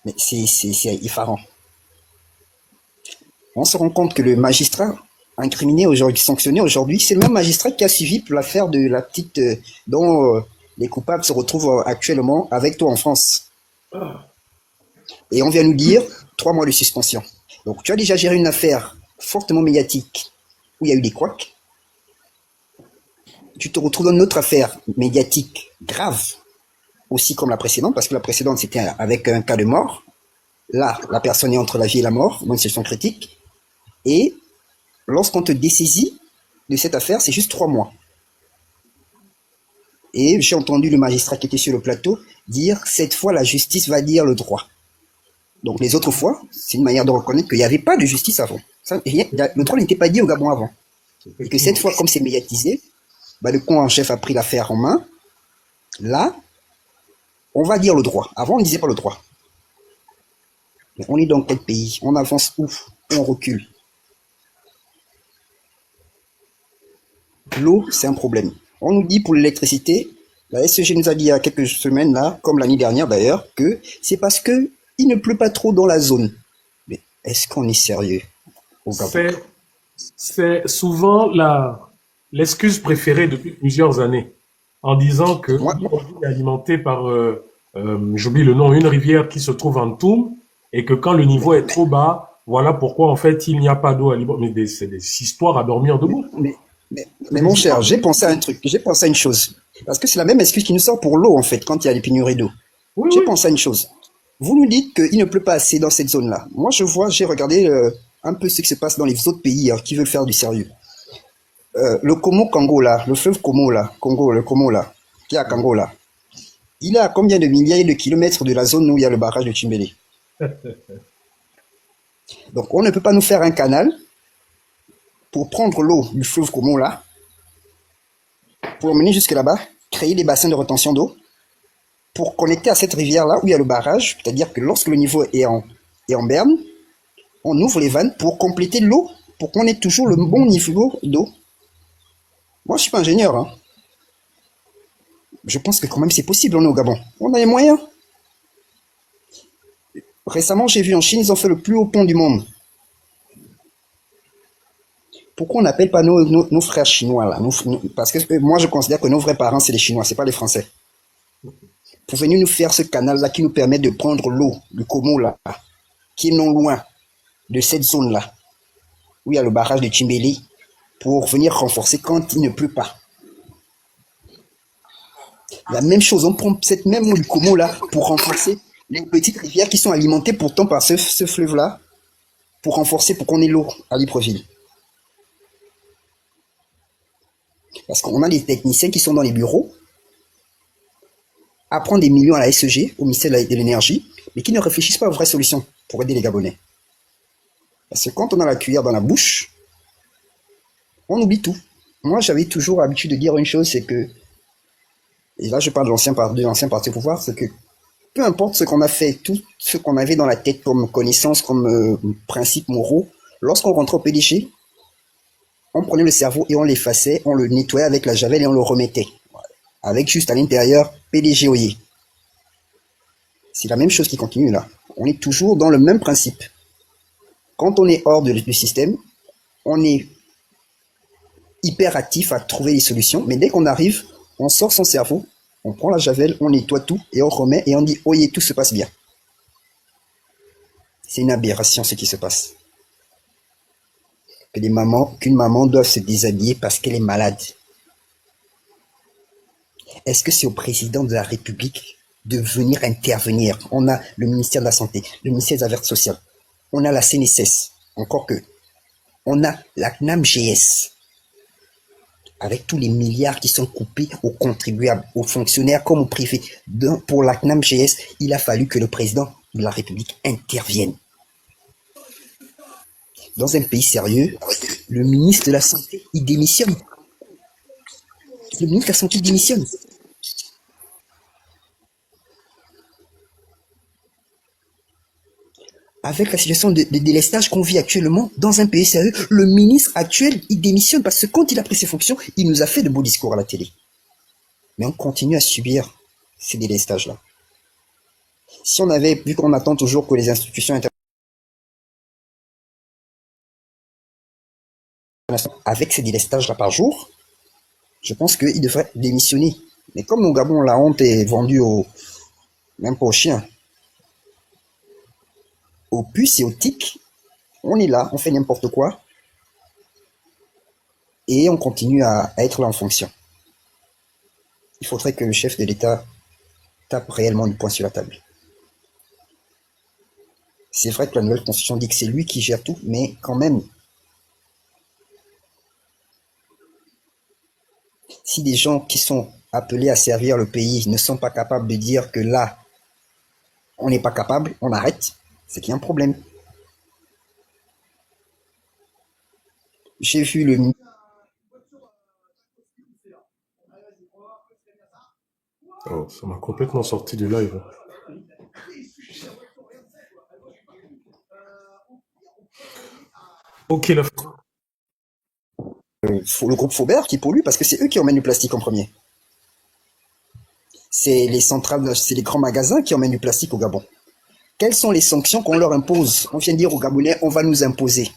Mais c'est effarant. On se rend compte que le magistrat incriminé aujourd'hui, sanctionné aujourd'hui, c'est le même magistrat qui a suivi pour l'affaire de la petite dont les coupables se retrouvent actuellement avec toi en France. Et on vient nous dire 3 mois de suspension. Donc tu as déjà géré une affaire fortement médiatique où il y a eu des couacs. Tu te retrouves dans une autre affaire médiatique grave, aussi comme la précédente, parce que la précédente c'était avec un cas de mort. Là, la personne est entre la vie et la mort, dans une situation critique. Et lorsqu'on te dessaisit de cette affaire, c'est juste 3 mois. Et j'ai entendu le magistrat qui était sur le plateau dire, cette fois, la justice va dire le droit. Donc les autres fois, c'est une manière de reconnaître qu'il n'y avait pas de justice avant. Le droit n'était pas dit au Gabon avant. Et que cette fois, comme c'est médiatisé, bah, le con en chef a pris l'affaire en main. Là, on va dire le droit. Avant, on ne disait pas le droit. Mais on est dans quel pays? On avance où? On recule? L'eau, c'est un problème. On nous dit pour l'électricité, la SEG nous a dit il y a quelques semaines, là, comme l'année dernière d'ailleurs, que c'est parce que il ne pleut pas trop dans la zone. Mais est-ce qu'on est sérieux au Gabon? C'est souvent l'excuse préférée depuis plusieurs années, en disant que l'île est alimentée par, j'oublie le nom, une rivière qui se trouve en Toum, et que quand le niveau est trop bas, voilà pourquoi en fait il n'y a pas d'eau alimentaire. Mais c'est des histoires à dormir debout. Mais mon cher, j'ai pensé à un truc, j'ai pensé à une chose. Parce que c'est la même excuse qui nous sort pour l'eau, en fait, quand il y a des pénuries d'eau. Oui, j'ai pensé à une chose. Vous nous dites qu'il ne pleut pas assez dans cette zone-là. Moi, j'ai regardé un peu ce qui se passe dans les autres pays qui veulent faire du sérieux. Le Congo, là, le fleuve Congo, là, le Congo, là, qui est à Congo, là, il est à combien de milliers de kilomètres de la zone où il y a le barrage de Chimbélé? Donc, on ne peut pas nous faire un canal pour prendre l'eau du fleuve Congo là, pour emmener jusque là-bas, créer des bassins de rétention d'eau, pour connecter à cette rivière-là où il y a le barrage, c'est-à-dire que lorsque le niveau est en berne, on ouvre les vannes pour compléter l'eau, pour qu'on ait toujours le bon niveau d'eau. Moi, je suis pas ingénieur. Hein. Je pense que quand même c'est possible, on est au Gabon. On a les moyens. Récemment, j'ai vu en Chine, ils ont fait le plus haut pont du monde. Pourquoi on n'appelle pas nos frères chinois là, parce que moi, je considère que nos vrais parents, c'est les Chinois, c'est pas les Français. Pour venir nous faire ce canal-là qui nous permet de prendre l'eau du Como là, qui est non loin de cette zone-là, où il y a le barrage de Timbeli, pour venir renforcer quand il ne pleut pas. La même chose, on prend cette même eau du Como là pour renforcer les petites rivières qui sont alimentées pourtant par ce fleuve-là, pour renforcer, pour qu'on ait l'eau à Libreville. Parce qu'on a des techniciens qui sont dans les bureaux, à prendre des millions à la SEG, au ministère de l'Énergie, mais qui ne réfléchissent pas aux vraies solutions pour aider les Gabonais. Parce que quand on a la cuillère dans la bouche, on oublie tout. Moi, j'avais toujours l'habitude de dire une chose, c'est que, et là je parle de l'ancien parti au pouvoir, c'est que peu importe ce qu'on a fait, tout ce qu'on avait dans la tête comme connaissance, comme principes moraux, lorsqu'on rentrait au PDG, on prenait le cerveau et on l'effaçait, on le nettoyait avec la javel et on le remettait. Avec juste à l'intérieur, PDG Oye. C'est la même chose qui continue là. On est toujours dans le même principe. Quand on est hors du système, on est hyper actif à trouver des solutions, mais dès qu'on arrive, on sort son cerveau, on prend la javel, on nettoie tout et on remet et on dit Oye, tout se passe bien. C'est une aberration ce qui se passe. Qu'une maman doit se déshabiller parce qu'elle est malade. Est-ce que c'est au président de la République de venir intervenir? On a le ministère de la Santé, le ministère des Affaires sociales, on a la CNSS, encore que, on a la CNAM-GS, avec tous les milliards qui sont coupés aux contribuables, aux fonctionnaires comme aux privés. Pour la CNAM-GS, il a fallu que le président de la République intervienne. Dans un pays sérieux, le ministre de la Santé, il démissionne. Le ministre de la Santé démissionne. Avec la situation de délestage qu'on vit actuellement dans un pays sérieux, le ministre actuel, il démissionne parce que quand il a pris ses fonctions, il nous a fait de beaux discours à la télé. Mais on continue à subir ces délestages-là. Si on avait, vu qu'on attend toujours que les institutions internationales, avec ces délestages-là par jour, je pense qu'il devrait démissionner. Mais comme au Gabon, la honte est vendue même pas aux chiens, aux puces et aux tiques, on est là, on fait n'importe quoi, et on continue à être là en fonction. Il faudrait que le chef de l'État tape réellement du poing sur la table. C'est vrai que la nouvelle constitution dit que c'est lui qui gère tout, mais quand même, si des gens qui sont appelés à servir le pays ne sont pas capables de dire que là, on n'est pas capable, on arrête, c'est qu'il y a un problème. J'ai vu le... Oh, ça m'a complètement sorti du live. Ok, le groupe Faubert qui pollue parce que c'est eux qui emmènent du plastique en premier. C'est les centrales, c'est les grands magasins qui emmènent du plastique au Gabon. Quelles sont les sanctions qu'on leur impose? On vient de dire aux Gabonais, on va nous imposer.